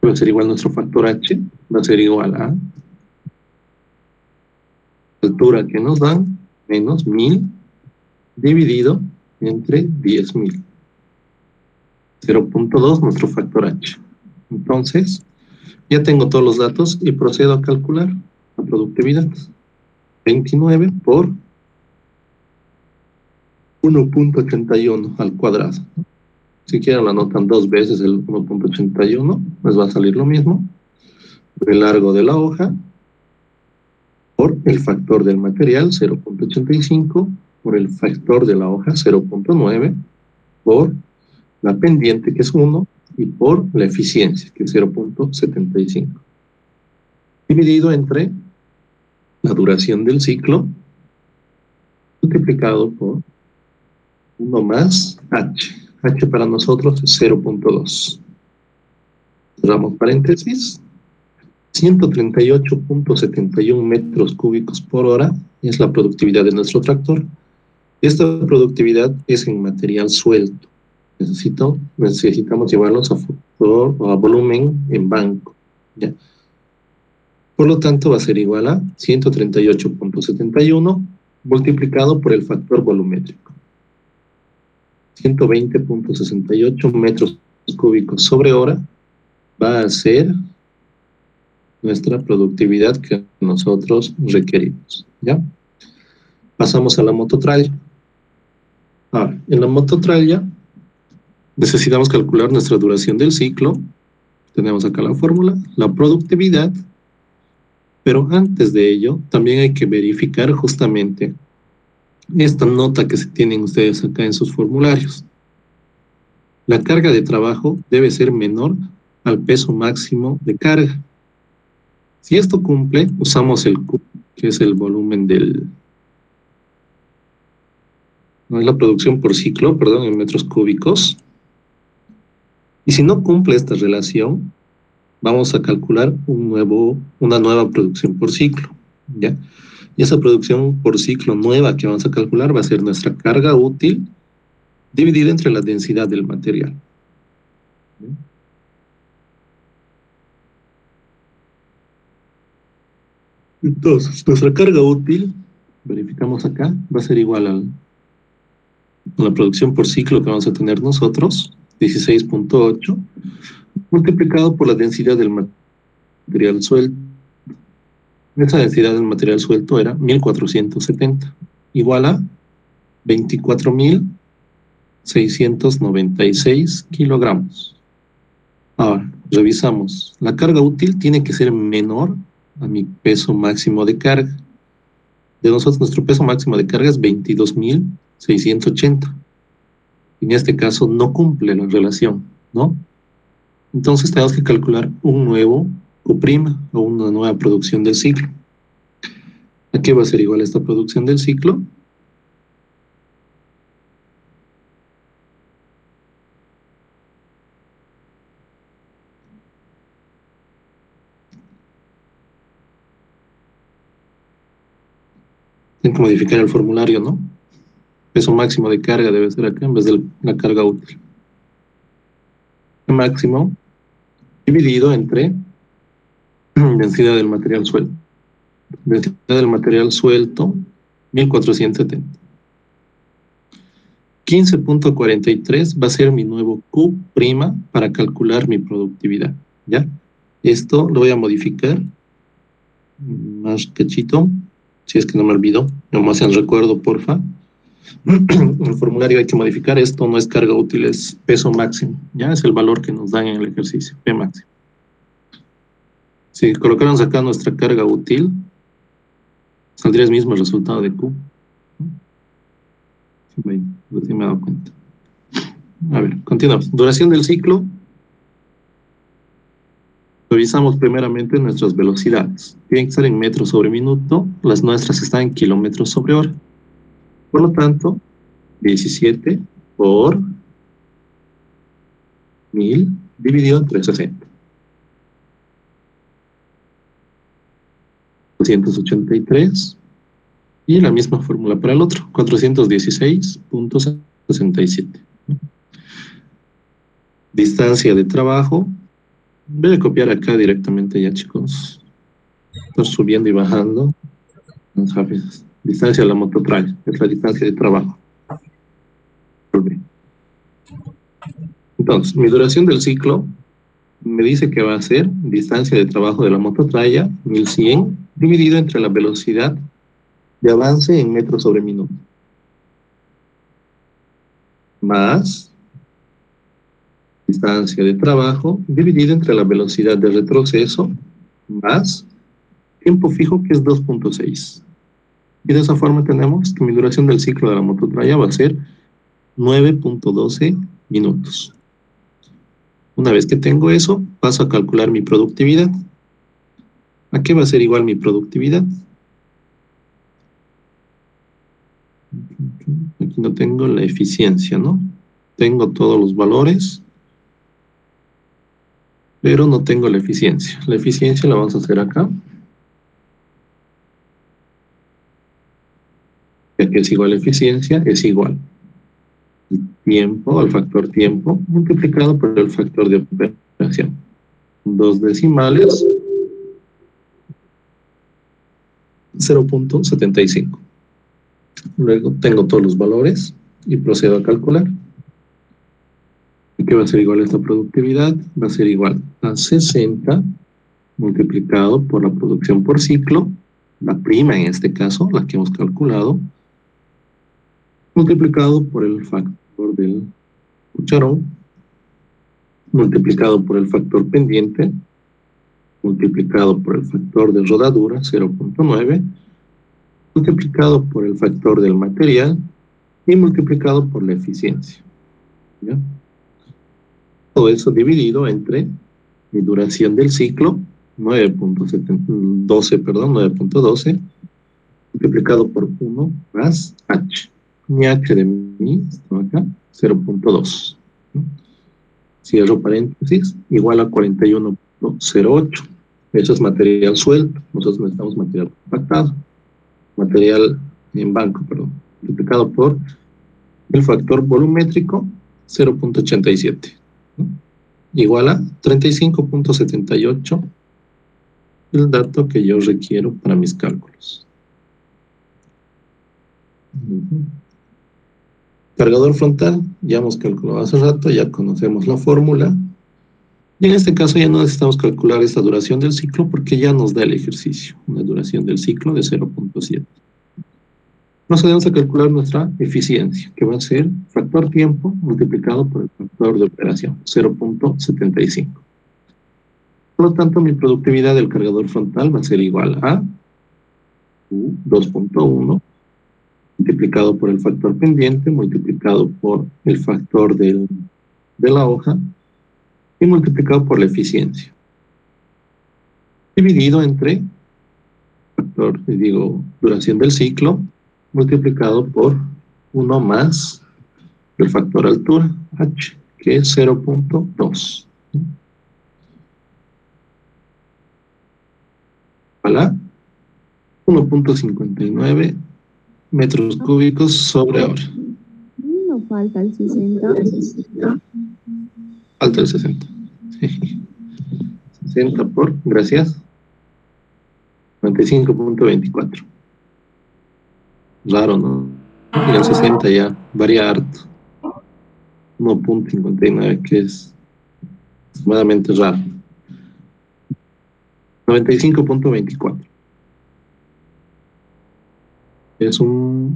Va a ser igual nuestro factor H, va a ser igual a la altura que nos dan, menos 1000, dividido entre 10.000. 0.2 nuestro factor H. Entonces, ya tengo todos los datos y procedo a calcular la productividad. 29 por 1.81 al cuadrado. Si quieren lo anotan dos veces el 1.81, pues va a salir lo mismo. El largo de la hoja por el factor del material, 0.85, por el factor de la hoja, 0.9, por la pendiente, que es 1, y por la eficiencia, que es 0.75. Dividido entre la duración del ciclo, multiplicado por 1 más H. H para nosotros es 0.2. Cerramos paréntesis. 138.71 metros cúbicos por hora es la productividad de nuestro tractor. Esta productividad es en material suelto. Necesitamos llevarlos a factor o a volumen en banco, ¿ya? Por lo tanto, va a ser igual a 138.71 multiplicado por el factor volumétrico. 120.68 metros cúbicos sobre hora va a ser nuestra productividad que nosotros requerimos, ¿ya? Pasamos a la mototralla. Ahora, en la mototralla necesitamos calcular nuestra duración del ciclo. Tenemos acá la fórmula, la productividad, pero antes de ello también hay que verificar justamente esta nota que se tienen ustedes acá en sus formularios. La carga de trabajo debe ser menor al peso máximo de carga. Si esto cumple, usamos el Q, que es el volumen no es la producción por ciclo, perdón, en metros cúbicos. Y si no cumple esta relación, vamos a calcular una nueva producción por ciclo, ¿ya? Y esa producción por ciclo nueva que vamos a calcular va a ser nuestra carga útil dividida entre la densidad del material. Entonces, nuestra carga útil, verificamos acá, va a ser igual a la producción por ciclo que vamos a tener nosotros, 16.8, multiplicado por la densidad del material suelto. Esa densidad del material suelto era 1470, igual a 24.696 kilogramos. Ahora, revisamos. La carga útil tiene que ser menor a mi peso máximo de carga. De nosotros, nuestro peso máximo de carga es 22.680. En este caso, no cumple la relación, ¿no? Entonces, tenemos que calcular un nuevo Q' o una nueva producción del ciclo. ¿A qué va a ser igual esta producción del ciclo? Tengo que modificar el formulario, ¿no? Peso máximo de carga debe ser acá en vez de la carga útil. El máximo dividido entre densidad del material suelto. Densidad del material suelto, 1470. 15.43 va a ser mi nuevo Q' para calcular mi productividad, ¿ya? Esto lo voy a modificar más cachito, si es que no me olvido, no me hacen recuerdo, porfa. El formulario hay que modificar, esto no es carga útil, es peso máximo, ¿ya? Es el valor que nos dan en el ejercicio, P máximo. Si colocáramos acá nuestra carga útil, saldría el mismo resultado de Q. Sí me he dado cuenta. A ver, continuamos. Duración del ciclo. Revisamos primeramente nuestras velocidades. Tienen que estar en metros sobre minuto, las nuestras están en kilómetros sobre hora. Por lo tanto, 17 por 1000 dividido entre 60. 283. Y la misma fórmula para el otro, 416.67. Distancia de trabajo. Voy a copiar acá directamente ya, chicos. Estoy subiendo y bajando. Distancia de la mototrail, es la distancia de trabajo. Entonces, mi duración del ciclo me dice que va a ser distancia de trabajo de la mototraya, 1100, dividido entre la velocidad de avance en metros sobre minuto. Más distancia de trabajo dividido entre la velocidad de retroceso más tiempo fijo, que es 2.6. Y de esa forma tenemos que mi duración del ciclo de la mototraya va a ser 9.12 minutos. Una vez que tengo eso, paso a calcular mi productividad. ¿A qué va a ser igual mi productividad? Aquí no tengo la eficiencia, ¿no? Tengo todos los valores, pero no tengo la eficiencia. La eficiencia la vamos a hacer acá. Ya que es igual a eficiencia, es igual el tiempo, al factor tiempo, multiplicado por el factor de operación. 2 decimales, 0.75. Luego tengo todos los valores y procedo a calcular. ¿Y qué va a ser igual a esta productividad? Va a ser igual a 60 multiplicado por la producción por ciclo, la prima en este caso, la que hemos calculado, multiplicado por el factor del cucharón, multiplicado por el factor pendiente, multiplicado por el factor de rodadura, 0.9, multiplicado por el factor del material y multiplicado por la eficiencia. ¿Ya? Todo eso dividido entre mi duración del ciclo, 9.12, multiplicado por 1 más H. Mi H de mi, esto acá, 0.2. Cierro paréntesis, igual a 41.08. Eso es material suelto, nosotros necesitamos material compactado. Material en banco, perdón. Multiplicado por el factor volumétrico, 0.87. Igual a 35.78, el dato que yo requiero para mis cálculos. Cargador frontal, ya hemos calculado hace rato, ya conocemos la fórmula. Y en este caso ya no necesitamos calcular esta duración del ciclo porque ya nos da el ejercicio, una duración del ciclo de 0.7. Procedemos a calcular nuestra eficiencia, que va a ser factor tiempo multiplicado por el factor de operación, 0.75. Por lo tanto, mi productividad del cargador frontal va a ser igual a U 2.1 multiplicado por el factor pendiente, multiplicado por el factor de la hoja y multiplicado por la eficiencia. Dividido entre factor, duración del ciclo, multiplicado por 1 más el factor altura, H, que es 0.2. ¿Vale? 1.59 metros cúbicos sobre hora. No falta el 60. Falta el 60. 60 por, gracias, 95.24. Raro, ¿no? Y el 60 ya varía harto. 1.59, que es extremadamente raro. 95.24. Es una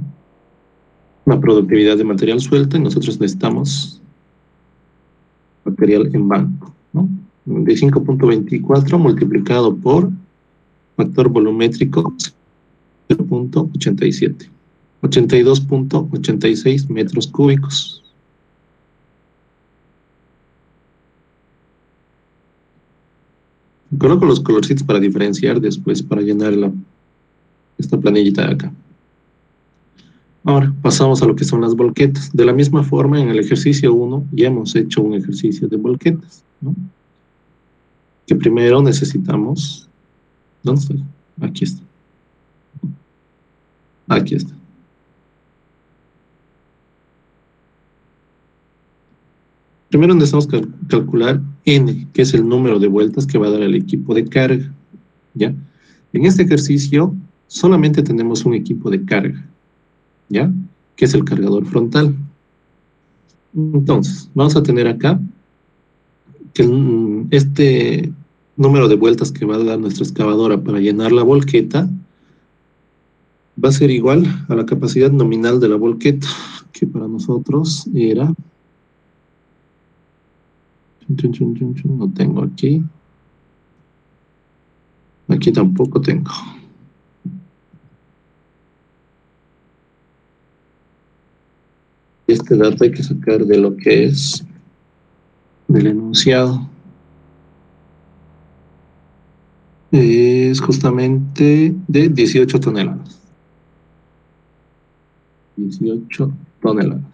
productividad de material suelto y nosotros necesitamos material en banco, ¿no? 95.24 multiplicado por factor volumétrico 0.87. 82.86 metros cúbicos. Coloco los colorcitos para diferenciar después, para llenar esta planillita de acá. Ahora pasamos a lo que son las volquetas. De la misma forma, en el ejercicio 1 ya hemos hecho un ejercicio de volquetas, ¿no? Que primero necesitamos... ¿Dónde está? Aquí está. Aquí está. Primero necesitamos calcular N, que es el número de vueltas que va a dar el equipo de carga, ¿ya? En este ejercicio solamente tenemos un equipo de carga, ¿ya? Que es el cargador frontal. Entonces, vamos a tener acá que este número de vueltas que va a dar nuestra excavadora para llenar la volqueta va a ser igual a la capacidad nominal de la volqueta, que para nosotros era... No tengo aquí. Aquí tampoco tengo. Este dato hay que sacar de lo que es del enunciado. Es justamente de 18 toneladas. 18 toneladas.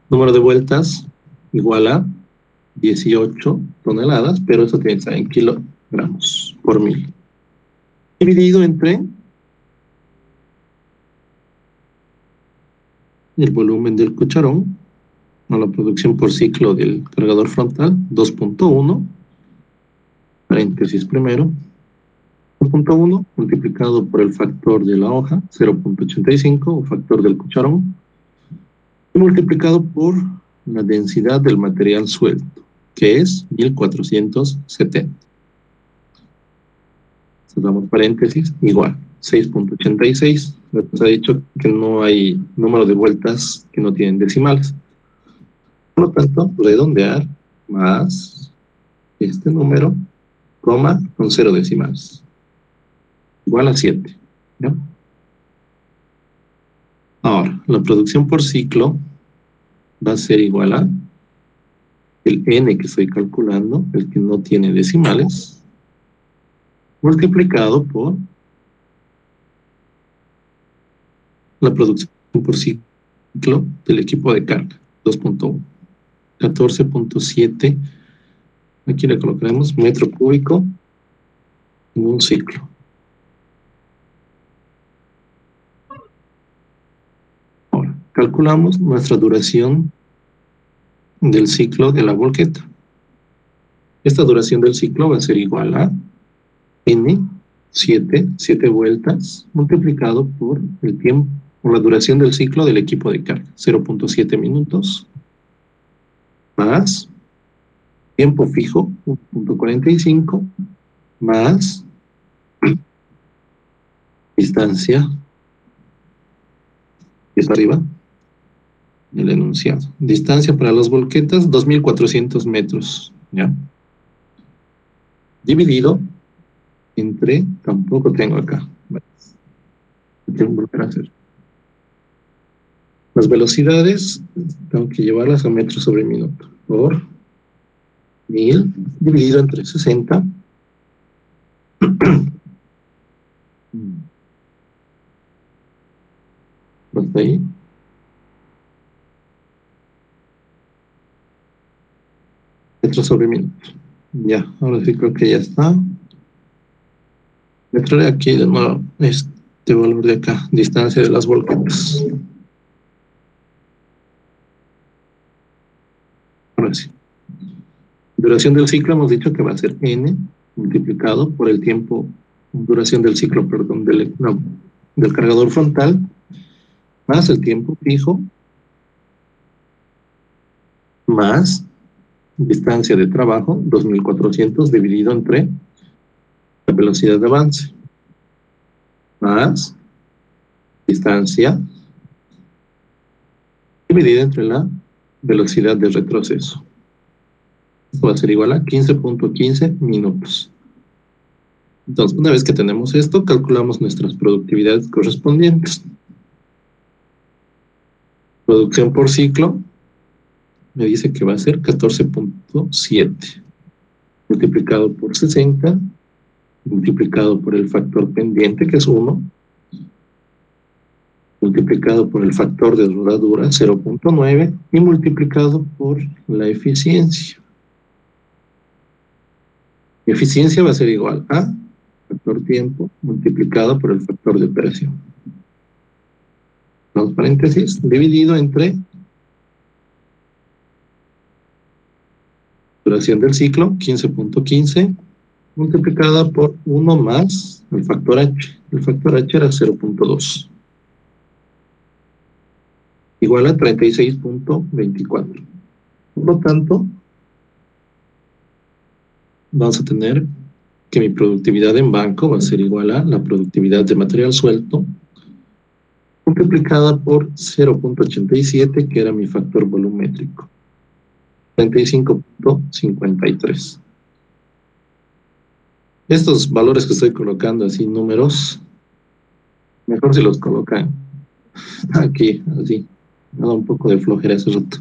Número de vueltas igual a 18 toneladas, pero eso tiene que estar en kilogramos por 1000. Dividido entre el volumen del cucharón, o la producción por ciclo del cargador frontal, 2.1, paréntesis primero, 2.1 multiplicado por el factor de la hoja, 0.85, o factor del cucharón, y multiplicado por la densidad del material suelto, que es 1470. Cerramos paréntesis, igual, 6.86. Se ha dicho que no hay número de vueltas que no tienen decimales. Por lo tanto, redondear más este número, coma, con 0 decimales. Igual a 7. ¿Ya? Ahora, la producción por ciclo va a ser igual a el N que estoy calculando, el que no tiene decimales, multiplicado por la producción por ciclo del equipo de carga, 2.1. 14.7, aquí le colocaremos metro cúbico en un ciclo. Ahora, calculamos nuestra duración del ciclo de la volqueta. Esta duración del ciclo va a ser igual a N, 7 vueltas, multiplicado por el tiempo, por la duración del ciclo del equipo de carga, 0.7 minutos, más tiempo fijo, 1.45, más distancia, que está arriba, el enunciado. Distancia para las volquetas, 2400 metros, ¿ya? Dividido entre, tampoco tengo acá, tengo que volver a hacer. Las velocidades, tengo que llevarlas a metros sobre minuto, por 1000, dividido entre 60. ¿Hasta ahí? Metros sobre minuto. Ya, ahora sí creo que ya está. Me traeré aquí de nuevo este valor de acá, distancia de las volquetas. Ahora sí. Duración del ciclo hemos dicho que va a ser n multiplicado por el tiempo, duración del ciclo, perdón, del cargador frontal, más el tiempo fijo, más distancia de trabajo, 2400 dividido entre la velocidad de avance, más distancia dividida entre la velocidad de retroceso. Esto va a ser igual a 15.15 minutos. Entonces, una vez que tenemos esto, calculamos nuestras productividades correspondientes. Producción por ciclo me dice que va a ser 14.7 multiplicado por 60, multiplicado por el factor pendiente, que es 1, multiplicado por el factor de rodadura, 0.9, y multiplicado por la eficiencia. Eficiencia va a ser igual a factor tiempo multiplicado por el factor de operación. Los paréntesis, dividido entre duración del ciclo, 15.15, multiplicada por 1 más el factor H. El factor H era 0.2. Igual a 36.24. Por lo tanto, vamos a tener que mi productividad en banco va a ser igual a la productividad de material suelto multiplicada por 0.87, que era mi factor volumétrico. 35.53. Estos valores que estoy colocando así, números, mejor si los colocan aquí, así. Me da un poco de flojera ese rato.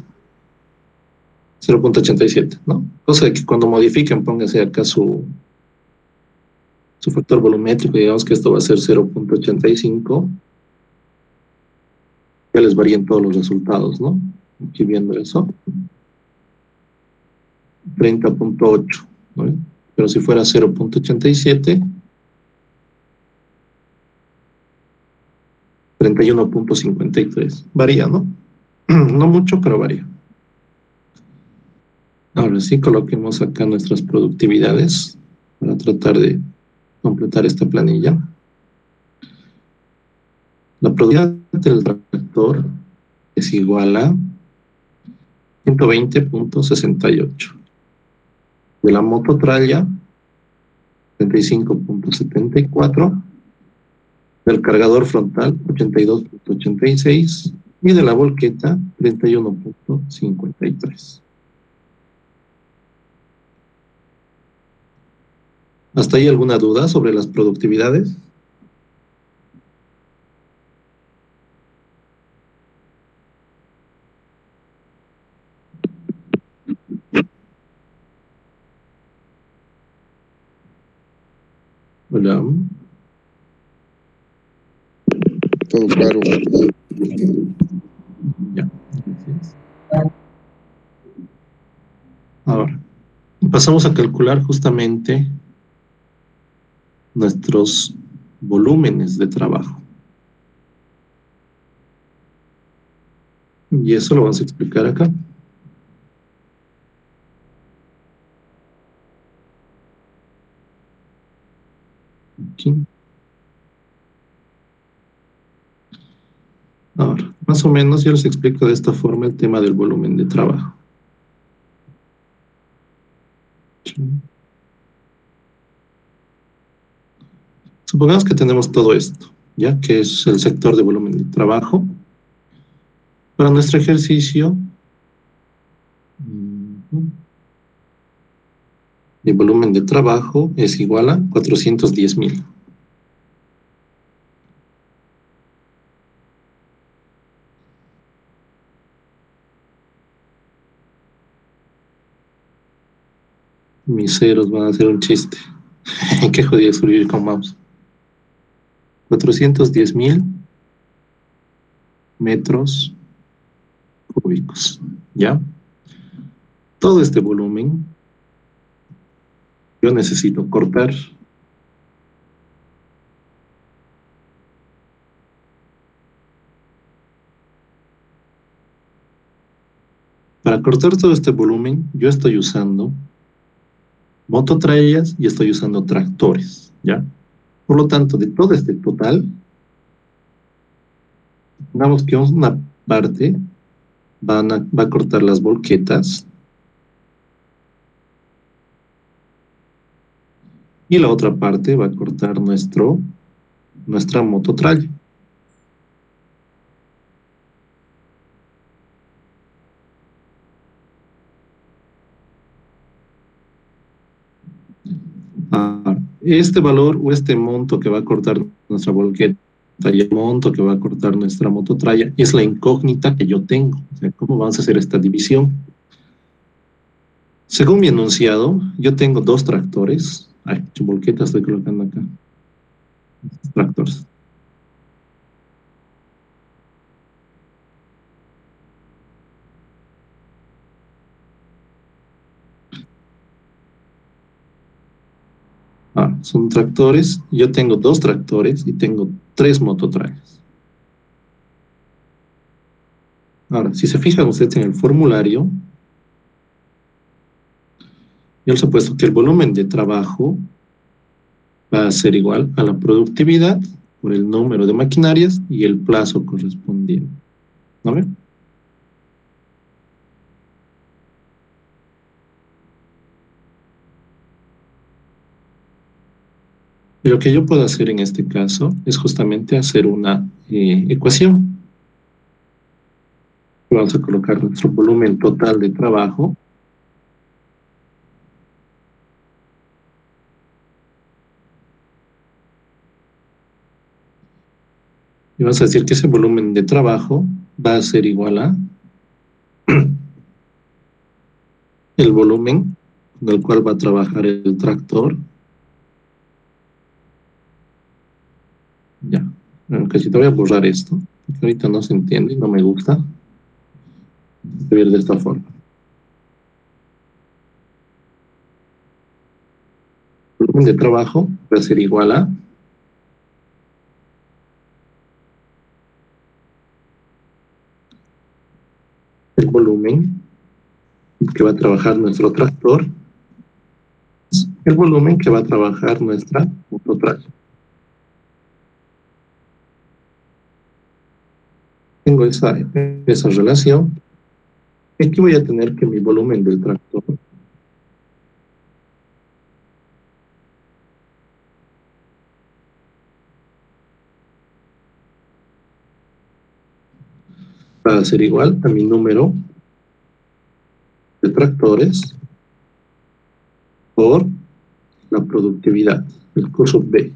0.87, ¿no? Cosa de que cuando modifiquen, póngase acá su factor volumétrico, digamos que esto va a ser 0.85. Ya les varían todos los resultados, ¿no? Aquí viendo eso. 30.8, ¿no? Pero si fuera 0.87, 31.53. Varía, ¿no? No mucho, pero varía. Ahora sí, coloquemos acá nuestras productividades para tratar de completar esta planilla. La productividad del tractor es igual a 120.68. De la mototralla, 35.74. Del cargador frontal, 82.86. Y de la volqueta, 31.53. ¿Hasta ahí alguna duda sobre las productividades? Hola. Todo claro. Ya, gracias. Ahora, pasamos a calcular justamente nuestros volúmenes de trabajo. Y eso lo vamos a explicar acá. Aquí. Ahora, más o menos yo les explico de esta forma el tema del volumen de trabajo. Supongamos que tenemos todo esto, ¿ya? Que es el sector de volumen de trabajo. Para nuestro ejercicio, el volumen de trabajo es igual a 410.000. Mis ceros van a ser un chiste. Qué jodido escribir con mouse. 410.000 metros cúbicos, ¿ya? Todo este volumen yo necesito cortar Para cortar todo este volumen, yo estoy usando mototrallas y estoy usando tractores, ¿ya? Por lo tanto, de todo este total, digamos que una parte va a cortar las volquetas y la otra parte va a cortar nuestra mototralla. Este valor o este monto que va a cortar nuestra volqueta y el monto que va a cortar nuestra mototralla es la incógnita que yo tengo. O sea, ¿cómo vamos a hacer esta división? Según mi enunciado, yo tengo dos tractores. Ay, volqueta estoy colocando acá. Tractores. Son tractores. Yo tengo dos tractores y tengo tres mototrallas. Ahora, si se fijan ustedes en el formulario, yo les he puesto que el volumen de trabajo va a ser igual a la productividad por el número de maquinarias y el plazo correspondiente. ¿No ven? Y lo que yo puedo hacer en este caso es justamente hacer una ecuación. Vamos a colocar nuestro volumen total de trabajo. Y vamos a decir que ese volumen de trabajo va a ser igual a el volumen con el cual va a trabajar el tractor. Ya, casi te voy a borrar esto, porque ahorita no se entiende y no me gusta escribir de esta forma. El volumen de trabajo va a ser igual a el volumen que va a trabajar nuestro tractor, el volumen que va a trabajar nuestra mototralla. Tengo esa relación. Aquí voy a tener que mi volumen del tractor va a ser igual a mi número de tractores por la productividad, el curso B.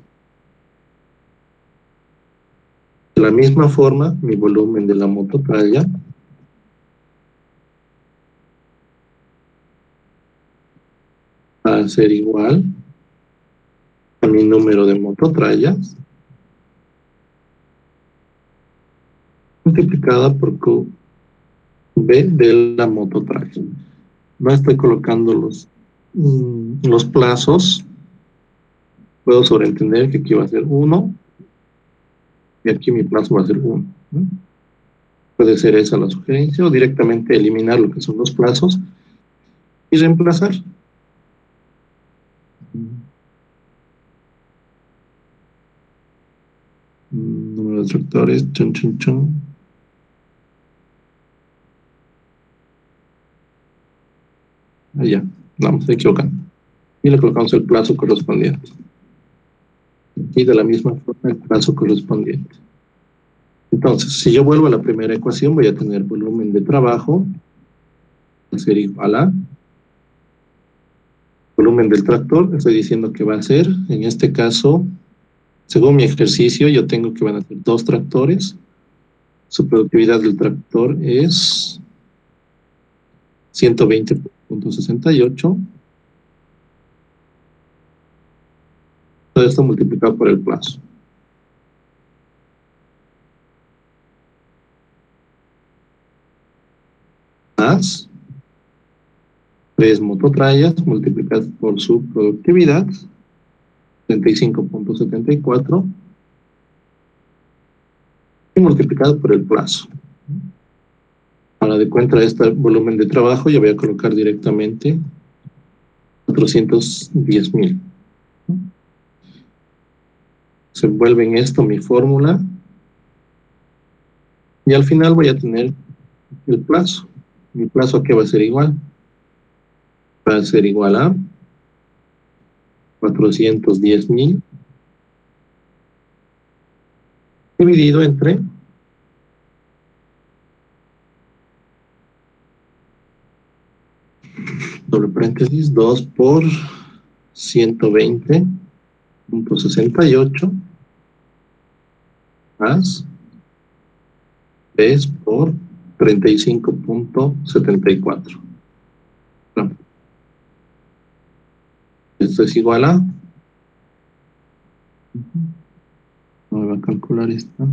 De la misma forma, mi volumen de la mototralla va a ser igual a mi número de mototrallas multiplicada por QB de la mototralla. No estoy colocando los plazos. Puedo sobreentender que aquí va a ser 1 y aquí mi plazo va a ser 1. ¿No? Puede ser esa la sugerencia o directamente eliminar lo que son los plazos y reemplazar. Número de tractores, chun, chun, chun. Ya, no, me estoy equivocando. Y le colocamos el plazo correspondiente. Y de la misma forma el plazo correspondiente. Entonces, si yo vuelvo a la primera ecuación, voy a tener volumen de trabajo, va a ser igual a volumen del tractor. Estoy diciendo que va a ser, en este caso, según mi ejercicio, yo tengo que van a ser dos tractores. Su productividad del tractor es 120.68. Todo esto multiplicado por el plazo. Más 3 mototrallas multiplicadas por su productividad, 35.74, y multiplicado por el plazo. Ahora, de cuenta de este volumen de trabajo, yo voy a colocar directamente 410,000. Se vuelve en esto mi fórmula. Y al final voy a tener el plazo. Mi plazo, ¿a qué va a ser igual? Va a ser igual a 410,000 dividido entre doble paréntesis 2 por 120,68 más 3 por 35,74. No. Esto es igual a... No me va a calcular esto.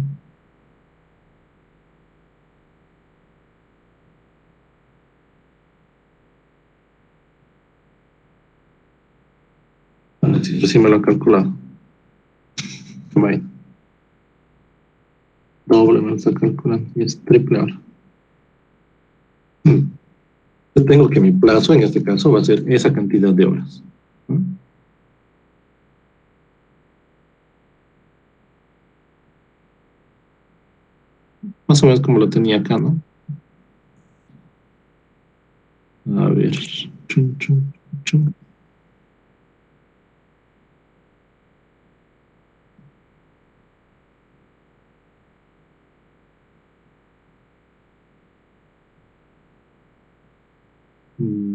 Ahora sí me lo ha calculado. Vale. Doble me lo está calculando y es triple ahora. Yo tengo que mi plazo en este caso va a ser esa cantidad de horas. Más o menos como lo tenía acá, ¿no? A ver. Chum, chum, chum.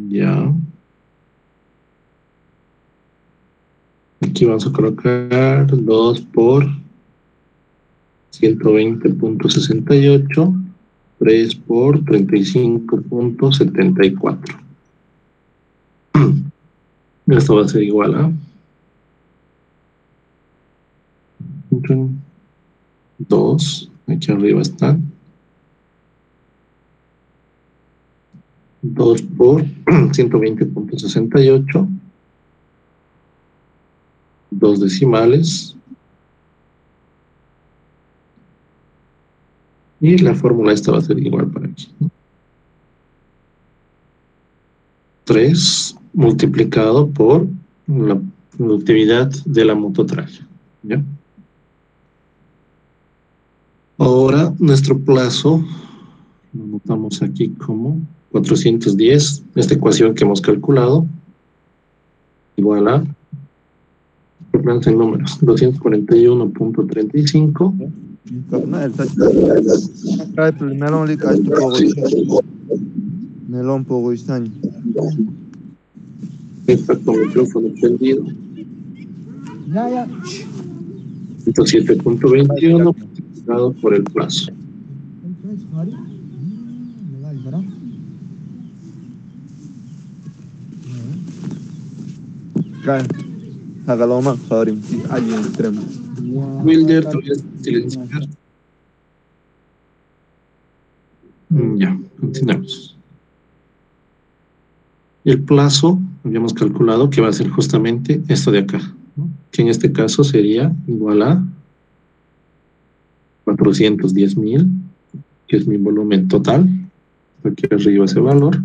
Ya. Aquí vamos a colocar 2 por 120,68, 3 por 35,74. Esto va a ser igual a 2, aquí arriba está, 2 por 120,68, 2 decimales, y la fórmula esta va a ser igual para aquí. 3 multiplicado por la productividad de la mototralla. ¿Ya? Ahora nuestro plazo lo anotamos aquí como 410, esta ecuación que hemos calculado, igual a, en números, 241,35. Exacto, micrófono prendido. 107,21 dado por el plazo. Wilder, te voy a silenciar. Ya, continuamos. El plazo, habíamos calculado que va a ser justamente esto de acá, ¿no? Que en este caso sería igual a 410,000, que es mi volumen total. Aquí arriba ese valor.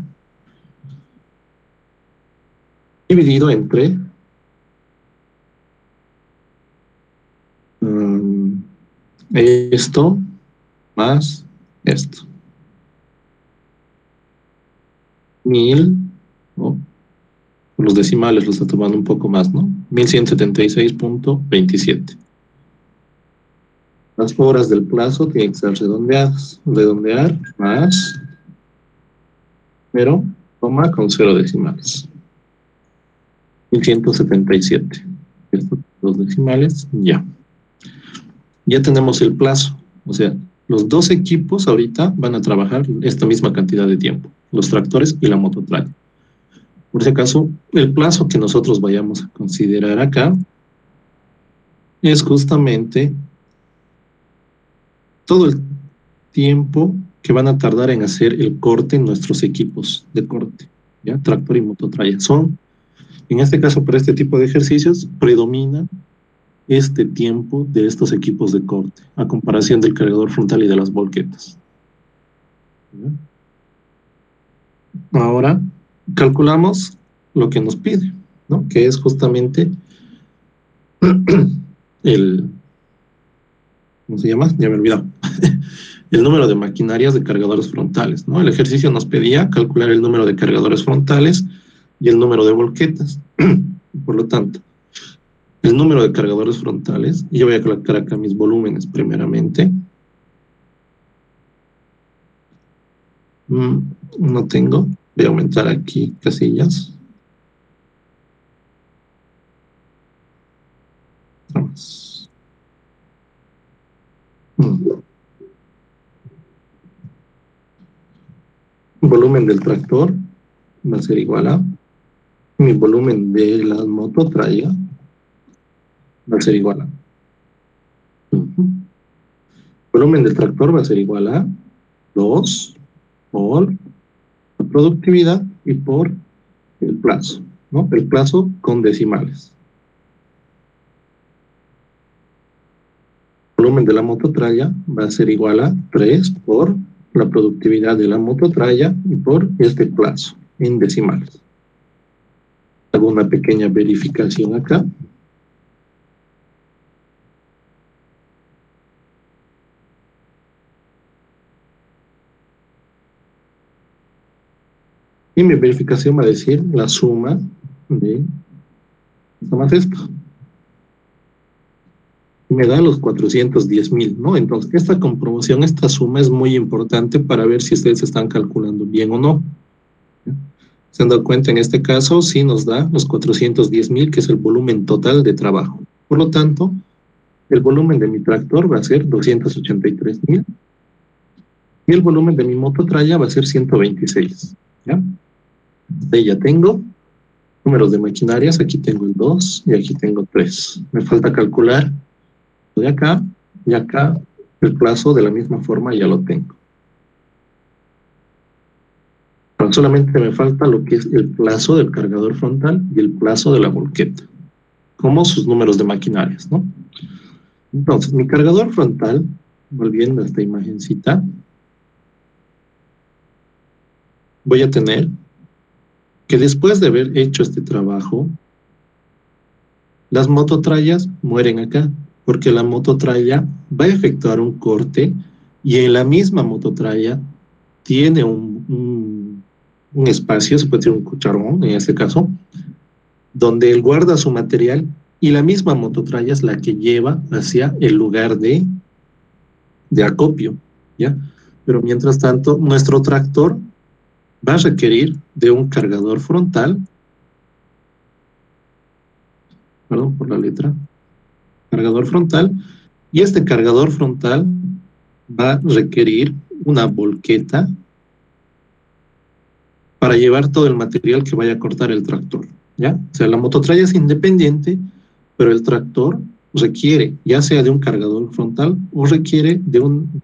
Dividido entre esto más esto. 1000, ¿no? Los decimales los está tomando un poco más, ¿no? 1176,27. Las horas del plazo tienen que ser redondeadas. Redondear más, pero toma con 0 decimales. 1177. Estos dos decimales, ya. Ya tenemos el plazo. O sea, los dos equipos ahorita van a trabajar esta misma cantidad de tiempo. Los tractores y la mototralla. Por si acaso, el plazo que nosotros vayamos a considerar acá es justamente todo el tiempo que van a tardar en hacer el corte en nuestros equipos de corte, ¿ya? Tractor y mototralla. Son, en este caso, para este tipo de ejercicios, predomina este tiempo de estos equipos de corte, a comparación del cargador frontal y de las volquetas. ¿Ya? Ahora calculamos lo que nos pide, ¿no? Que es justamente el, ¿cómo se llama? Ya me he olvidado. El número de maquinarias de cargadores frontales, ¿no? El ejercicio nos pedía calcular el número de cargadores frontales y el número de volquetas. Por lo tanto, el número de cargadores frontales, y yo voy a colocar acá mis volúmenes primeramente. No tengo, voy a aumentar aquí casillas. Vamos. Volumen del tractor va a ser igual a mi volumen de la mototraya va a ser igual a volumen del tractor va a ser igual a 2 por la productividad y por el plazo, ¿no? El plazo con decimales. El volumen de la mototraya va a ser igual a 3 por la productividad de la mototraya y por este plazo en decimales. Hago una pequeña verificación acá. Y mi verificación va a decir la suma de esto más esto. Y me da los 410,000, ¿no? Entonces, esta comprobación, esta suma es muy importante para ver si ustedes están calculando bien o no. ¿Se han dado cuenta? En este caso, sí nos da los 410,000, que es el volumen total de trabajo. Por lo tanto, el volumen de mi tractor va a ser 283,000. Y el volumen de mi mototraya va a ser 126, ¿ya? Ahí ya tengo números de maquinarias, aquí tengo el 2 y aquí tengo 3. Me falta calcular de acá y acá el plazo de la misma forma ya lo tengo. Pero solamente me falta lo que es el plazo del cargador frontal y el plazo de la volqueta, como sus números de maquinarias, ¿no? Entonces, mi cargador frontal, volviendo a esta imagencita, voy a tener que después de haber hecho este trabajo, las mototrayas mueren acá, porque la mototraya va a efectuar un corte y en la misma mototraya tiene un espacio, se puede decir un cucharón en este caso, donde él guarda su material y la misma mototraya es la que lleva hacia el lugar de acopio, ¿ya? Pero mientras tanto, nuestro tractor va a requerir de un cargador frontal, perdón por la letra, cargador frontal, y este cargador frontal va a requerir una volqueta para llevar todo el material que vaya a cortar el tractor, ¿ya? O sea, la mototraya es independiente, pero el tractor requiere, ya sea de un cargador frontal o requiere de un...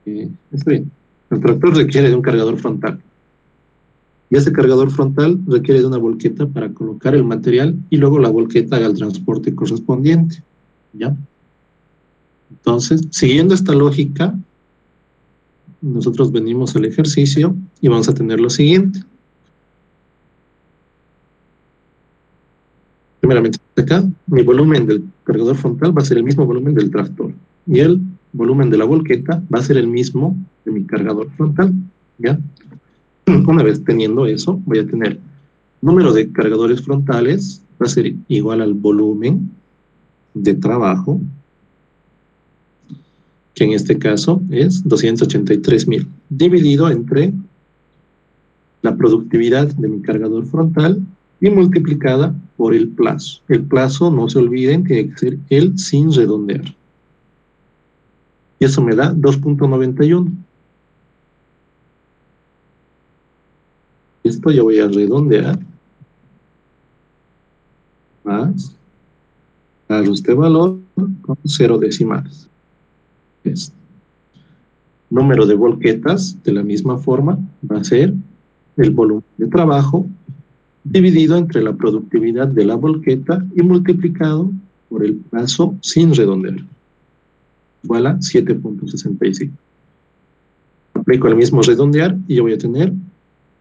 está bien, el tractor requiere de un cargador frontal. Y ese cargador frontal requiere de una volqueta para colocar el material y luego la volqueta haga el transporte correspondiente, ¿ya? Entonces, siguiendo esta lógica, nosotros venimos al ejercicio y vamos a tener lo siguiente. Primeramente, acá, mi volumen del cargador frontal va a ser el mismo volumen del tractor. Y el volumen de la volqueta va a ser el mismo de mi cargador frontal, ¿ya? Una vez teniendo eso, voy a tener número de cargadores frontales, va a ser igual al volumen de trabajo, que en este caso es 283,000, dividido entre la productividad de mi cargador frontal y multiplicada por el plazo. El plazo, no se olviden, tiene que ser el sin redondear. Y eso me da 2.91. Esto yo voy a redondear. Más. Hago este valor con 0 decimales. Número de volquetas, de la misma forma, va a ser el volumen de trabajo dividido entre la productividad de la volqueta y multiplicado por el plazo sin redondear, igual a 7.65. Aplico el mismo redondear y yo voy a tener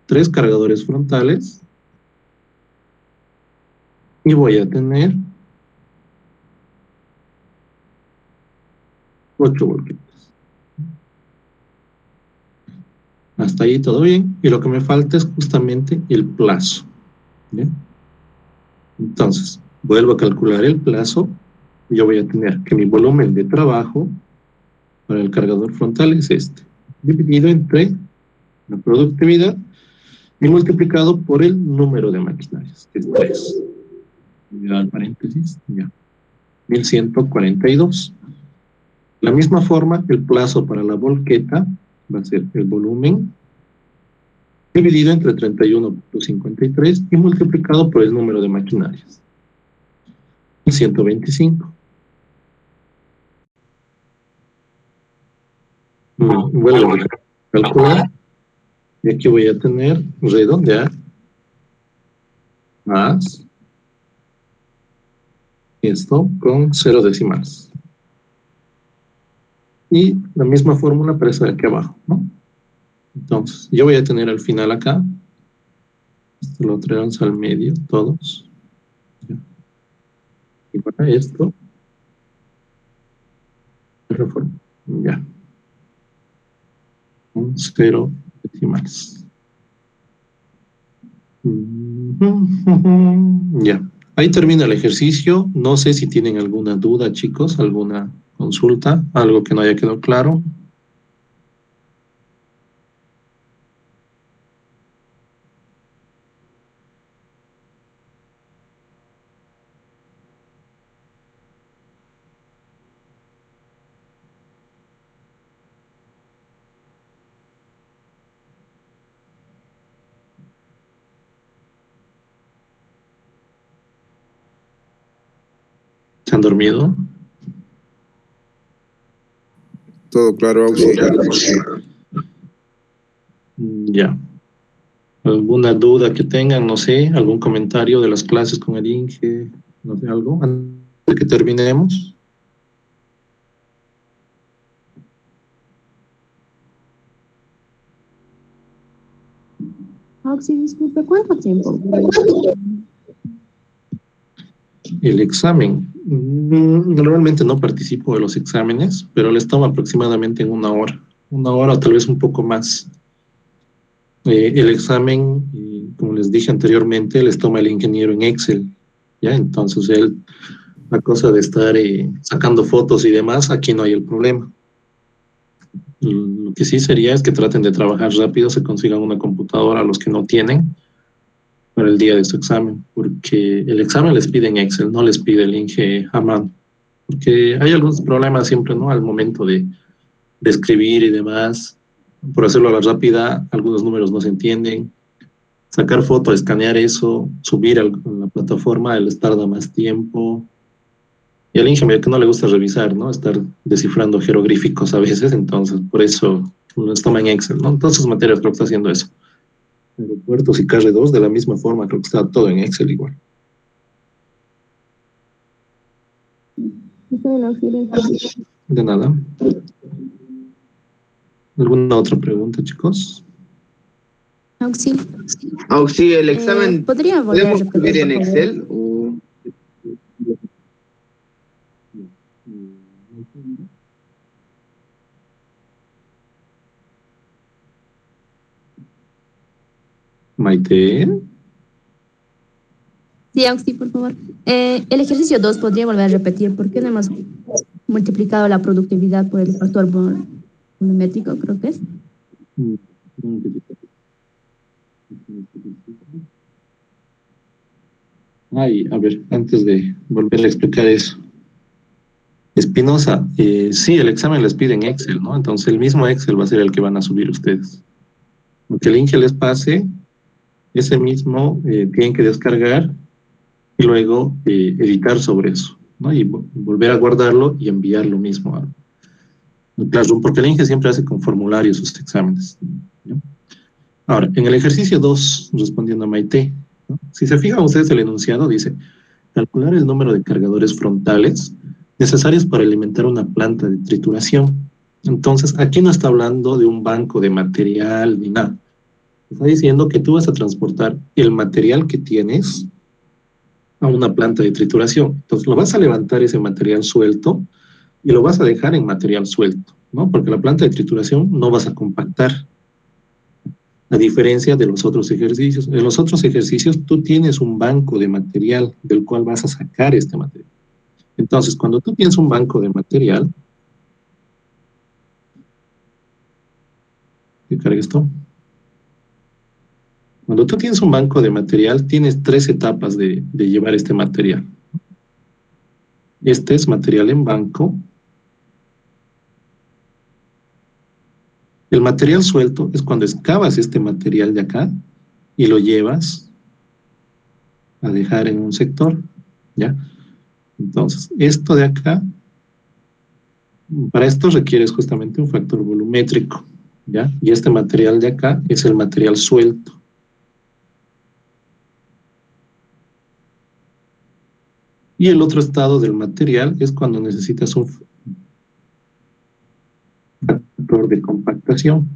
3 cargadores frontales y voy a tener 8 volquetas. Hasta ahí todo bien, y lo que me falta es justamente el plazo. ¿Bien? Entonces, vuelvo a calcular el plazo. Yo voy a tener que mi volumen de trabajo para el cargador frontal es este, dividido entre la productividad y multiplicado por el número de maquinarias, que es 3. Voy a dar paréntesis, ya. 1142. De la misma forma, el plazo para la volqueta va a ser el volumen dividido entre 31.53 y multiplicado por el número de maquinarias. 125. Vuelvo a calcular. Y aquí voy a tener redondear más esto con 0 decimales. Y la misma fórmula para esta de aquí abajo, ¿no? Entonces, yo voy a tener al final acá, esto lo traemos al medio, todos. ¿Ya? Y para esto, reforma, ya. Con 0 decimales. Ya. Ahí termina el ejercicio. No sé si tienen alguna duda, chicos, alguna consulta, algo que no haya quedado claro. ¿Se han dormido? Todo claro, Auxi. Ya. ¿Alguna duda que tengan? No sé, algún comentario de las clases con el Inge, no sé, algo, antes de que terminemos. Auxi, disculpe, ¿cuánto tiempo? El examen. Normalmente no participo de los exámenes, pero les tomo aproximadamente en 1 hora o tal vez un poco más. El examen, como les dije anteriormente, les toma el ingeniero en Excel, ¿ya? Entonces él, la cosa de estar sacando fotos y demás, aquí no hay el problema. Lo que sí sería es que traten de trabajar rápido, se consigan una computadora a los que no tienen para el día de su examen, porque el examen les pide en Excel, no les pide el Inge a mano, porque hay algunos problemas siempre, ¿no? Al momento de escribir y demás, por hacerlo a la rápida, algunos números no se entienden. Sacar foto, escanear eso, subir a la plataforma, les tarda más tiempo. Y al ingeniero que no le gusta revisar, ¿no? Estar descifrando jeroglíficos a veces, entonces por eso los toma en Excel, ¿no? Todas sus materias creo que está haciendo eso. Aeropuertos y KR2 de la misma forma, creo que está todo en Excel igual. Está bien, Auxi. De nada. ¿Alguna otra pregunta, chicos? Auxi, Auxi, el examen, ¿podría volver a ¿podemos escribir repetir, en por favor? Excel? O... Maite. Sí, Auxi, por favor. El ejercicio 2 podría volver a repetir. ¿Por qué no hemos multiplicado la productividad por el factor volumétrico, creo que es? Ay, a ver, antes de volver a explicar eso. Espinosa, sí, el examen les pide en Excel, ¿no? Entonces el mismo Excel va a ser el que van a subir ustedes. Lo que el Inge les pase, ese mismo tienen que descargar y luego editar sobre eso, ¿no? Y volver a guardarlo y enviar lo mismo a Classroom, porque el Inge siempre hace con formularios sus exámenes, ¿no? Ahora, en el ejercicio 2, respondiendo a Maite, ¿no? Si se fijan ustedes, el enunciado dice, calcular el número de cargadores frontales necesarios para alimentar una planta de trituración. Entonces, aquí no está hablando de un banco de material ni nada. Está diciendo que tú vas a transportar el material que tienes a una planta de trituración. Entonces, lo vas a levantar ese material suelto y lo vas a dejar en material suelto, ¿no? Porque la planta de trituración no vas a compactar, a diferencia de los otros ejercicios. En los otros ejercicios tú tienes un banco de material del cual vas a sacar este material. Entonces, cuando tú tienes un banco de material, ¿qué carga esto? Cuando tú tienes un banco de material, tienes 3 etapas de llevar este material. Este es material en banco. El material suelto es cuando excavas este material de acá y lo llevas a dejar en un sector, ¿ya? Entonces, esto de acá, para esto requieres justamente un factor volumétrico, ¿ya? Y este material de acá es el material suelto. Y el otro estado del material es cuando necesitas un factor de compactación.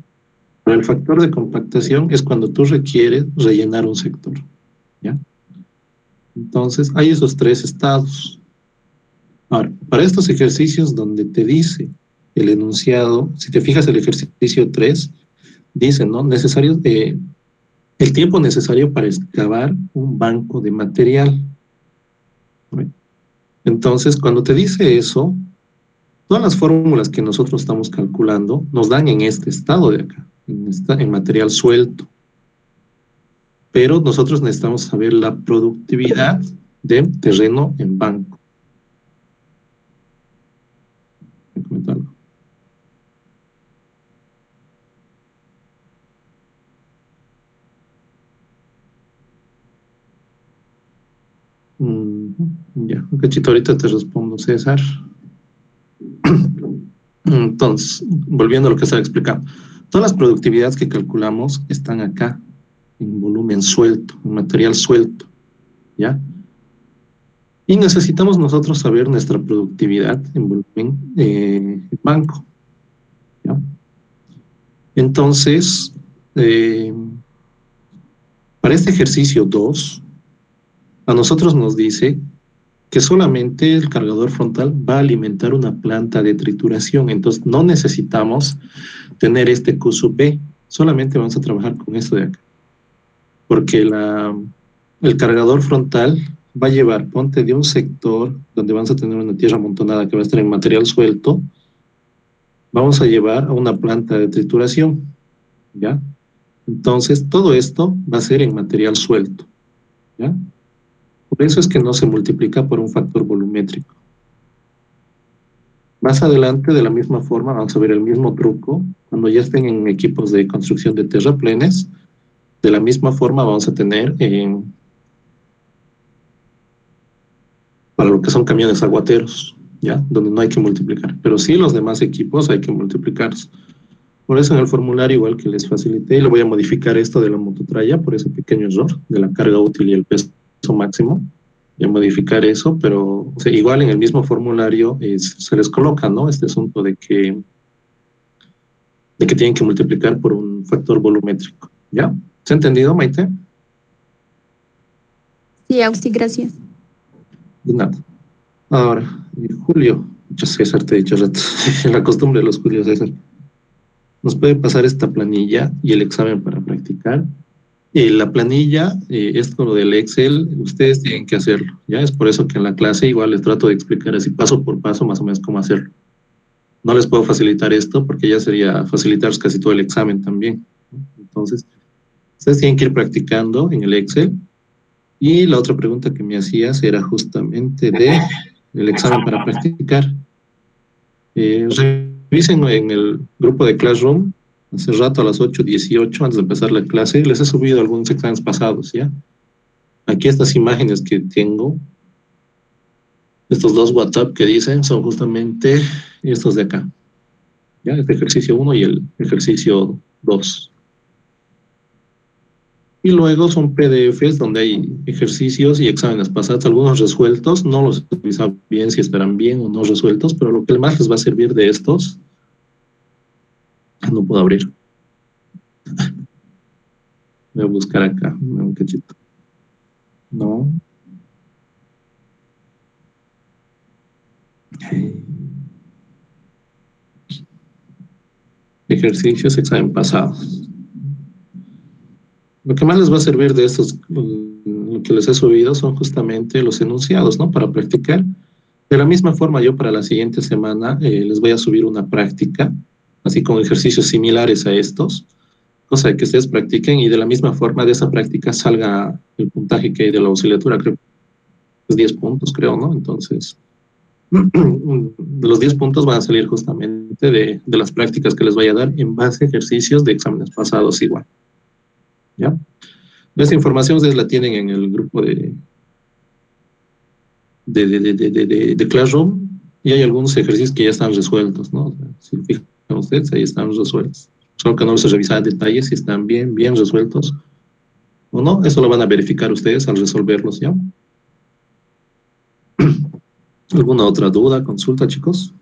Para el factor de compactación es cuando tú requieres rellenar un sector, ¿ya? Entonces, hay esos 3 estados. Ahora, para estos ejercicios donde te dice el enunciado, si te fijas el ejercicio 3, dice, ¿no? El tiempo necesario para excavar un banco de material. Entonces, cuando te dice eso, todas las fórmulas que nosotros estamos calculando nos dan en este estado de acá, en material suelto. Pero nosotros necesitamos saber la productividad de terreno en banco. Voy a comentar algo. Ya, un cachito ahorita te respondo, César. Entonces, volviendo a lo que estaba explicando, todas las productividades que calculamos están acá, en volumen suelto, en material suelto, ¿ya? Y necesitamos nosotros saber nuestra productividad en volumen en banco, ¿ya? Entonces, para este ejercicio 2, a nosotros nos dice que solamente el cargador frontal va a alimentar una planta de trituración, entonces no necesitamos tener este Q sub B, solamente vamos a trabajar con esto de acá, porque el cargador frontal va a llevar, ponte de un sector donde vamos a tener una tierra amontonada que va a estar en material suelto, vamos a llevar a una planta de trituración, ¿ya? Entonces todo esto va a ser en material suelto, ¿ya? Por eso es que no se multiplica por un factor volumétrico. Más adelante, de la misma forma, vamos a ver el mismo truco. Cuando ya estén en equipos de construcción de terraplenes, de la misma forma vamos a tener para lo que son camiones aguateros, ¿ya? Donde no hay que multiplicar. Pero sí los demás equipos hay que multiplicarlos. Por eso en el formulario, igual que les facilité, le voy a modificar esto de la mototralla por ese pequeño error de la carga útil y el peso máximo. Y a modificar eso, pero o sea, igual en el mismo formulario se les coloca, ¿no? Este asunto de que tienen que multiplicar por un factor volumétrico, ¿ya? ¿Se ha entendido, Maite? Sí, Auxi, gracias. De nada. Ahora, Julio, yo César te he dicho rato, la costumbre de los Julio César, nos puede pasar esta planilla y el examen para practicar. La planilla, esto lo del Excel, ustedes tienen que hacerlo, ¿ya? Es por eso que en la clase igual les trato de explicar así paso por paso más o menos cómo hacerlo. No les puedo facilitar esto porque ya sería facilitar casi todo el examen también, ¿no? Entonces, ustedes tienen que ir practicando en el Excel. Y la otra pregunta que me hacías era justamente de el examen para practicar. Revisen en el grupo de Classroom, hace rato a las 8:18, antes de empezar la clase, les he subido algunos exámenes pasados, ¿ya? Aquí estas imágenes que tengo, estos 2 WhatsApp que dicen, son justamente estos de acá, ¿ya? Este ejercicio 1 y el ejercicio 2. Y luego son PDFs donde hay ejercicios y exámenes pasados, algunos resueltos, no los he revisado bien si estarán bien o no resueltos, pero lo que más les va a servir de estos, no puedo abrir. Voy a buscar acá, un cachito. No. Ejercicios, examen pasado. Lo que más les va a servir de estos, lo que les he subido, son justamente los enunciados, ¿no? Para practicar. De la misma forma, yo para la siguiente semana les voy a subir una práctica, así con ejercicios similares a estos, cosa de que ustedes practiquen y de la misma forma de esa práctica salga el puntaje que hay de la auxiliatura, creo que es 10 puntos, creo, ¿no? Entonces, de los 10 puntos van a salir justamente de las prácticas que les vaya a dar en base a ejercicios de exámenes pasados igual. ¿Ya? Esta información ustedes la tienen en el grupo de Classroom y hay algunos ejercicios que ya están resueltos, ¿no? O sea, si fijan ustedes, ahí están resueltos. Solo que no les he revisado detalles si están bien resueltos o no. Eso lo van a verificar ustedes al resolverlos, ¿ya? ¿Alguna otra duda, consulta, chicos?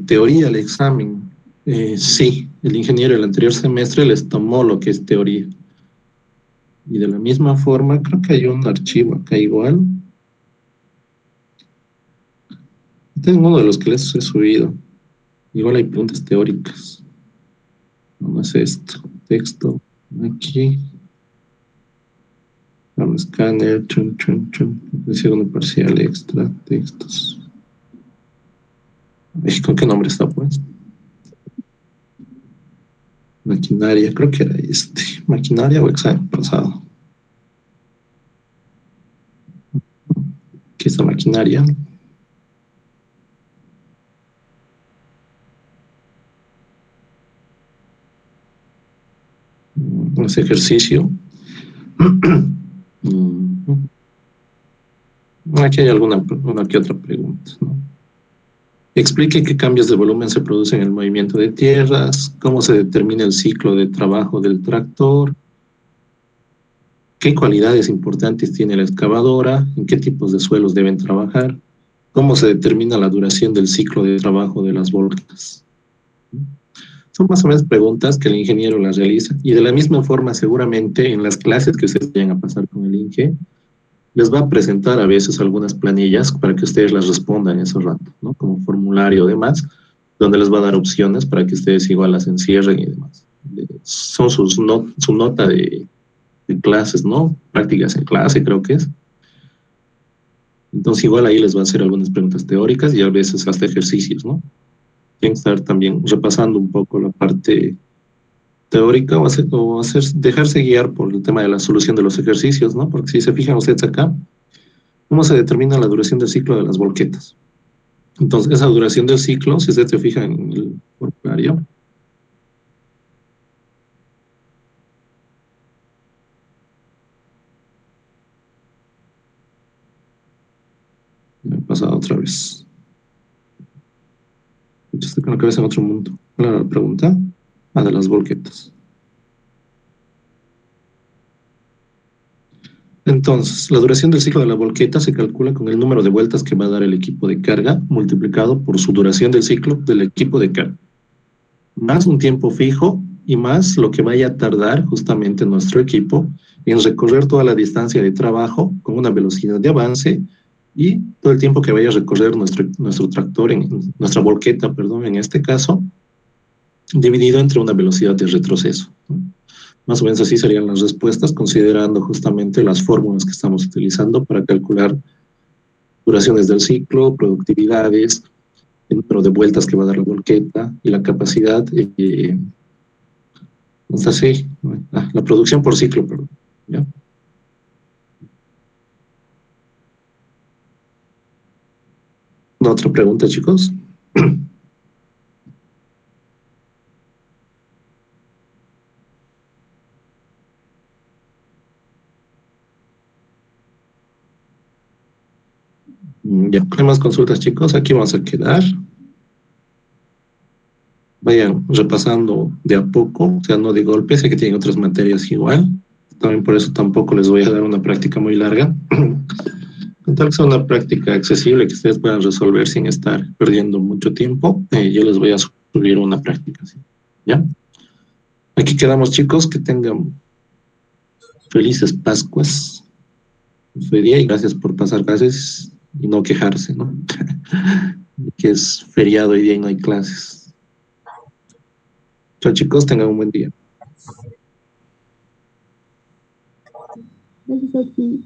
Teoría del examen. Sí, el ingeniero el anterior semestre les tomó lo que es teoría. Y de la misma forma, creo que hay un archivo acá igual. Tengo uno de los que les he subido. Igual hay preguntas teóricas. No es esto. Texto. Aquí. Un escáner. Segundo parcial extra. Textos. ¿Con qué nombre está pues? Maquinaria, creo que era este. Maquinaria o examen pasado. Aquí está maquinaria. Ese ejercicio. Aquí hay una que otra pregunta, ¿no? Explique qué cambios de volumen se producen en el movimiento de tierras, cómo se determina el ciclo de trabajo del tractor, qué cualidades importantes tiene la excavadora, en qué tipos de suelos deben trabajar, cómo se determina la duración del ciclo de trabajo de las volcadas. Son más o menos preguntas que el ingeniero las realiza y de la misma forma seguramente en las clases que ustedes vayan a pasar con el INGE les va a presentar a veces algunas planillas para que ustedes las respondan en ese rato, ¿no? Como formulario o demás, donde les va a dar opciones para que ustedes igual las encierren y demás. Son su nota de clases, ¿no? Prácticas en clase creo que es. Entonces igual ahí les va a hacer algunas preguntas teóricas y a veces hasta ejercicios, ¿no? Tienen que estar también repasando un poco la parte teórica o dejarse guiar por el tema de la solución de los ejercicios, ¿no? Porque si se fijan ustedes acá, ¿cómo se determina la duración del ciclo de las volquetas? Entonces, esa duración del ciclo, si ustedes se fijan en el formulario, me he pasado otra vez. Estoy con la cabeza en otro mundo. ¿Cuál era la pregunta? De las volquetas. Entonces, la duración del ciclo de la volqueta se calcula con el número de vueltas que va a dar el equipo de carga multiplicado por su duración del ciclo del equipo de carga, más un tiempo fijo y más lo que vaya a tardar justamente nuestro equipo en recorrer toda la distancia de trabajo con una velocidad de avance y todo el tiempo que vaya a recorrer nuestro tractor, nuestra volqueta, perdón, en este caso, dividido entre una velocidad de retroceso, ¿no? Más o menos así serían las respuestas, considerando justamente las fórmulas que estamos utilizando para calcular duraciones del ciclo, productividades, el número de vueltas que va a dar la volqueta y la capacidad, así, la producción por ciclo, perdón, ¿ya? ¿Otra pregunta, chicos? Ya, ¿hay más consultas, chicos? Aquí vamos a quedar. Vayan repasando de a poco, o sea, no de golpe, sé que tienen otras materias igual. También por eso tampoco les voy a dar una práctica muy larga. Con tal que sea una práctica accesible que ustedes puedan resolver sin estar perdiendo mucho tiempo, yo les voy a subir una práctica, ¿sí? ¿Ya? Aquí quedamos, chicos, que tengan felices Pascuas, un feliz día y gracias por pasar clases y no quejarse, ¿no? Que es feriado hoy día y no hay clases. Chao, chicos, tengan un buen día. Gracias a ti.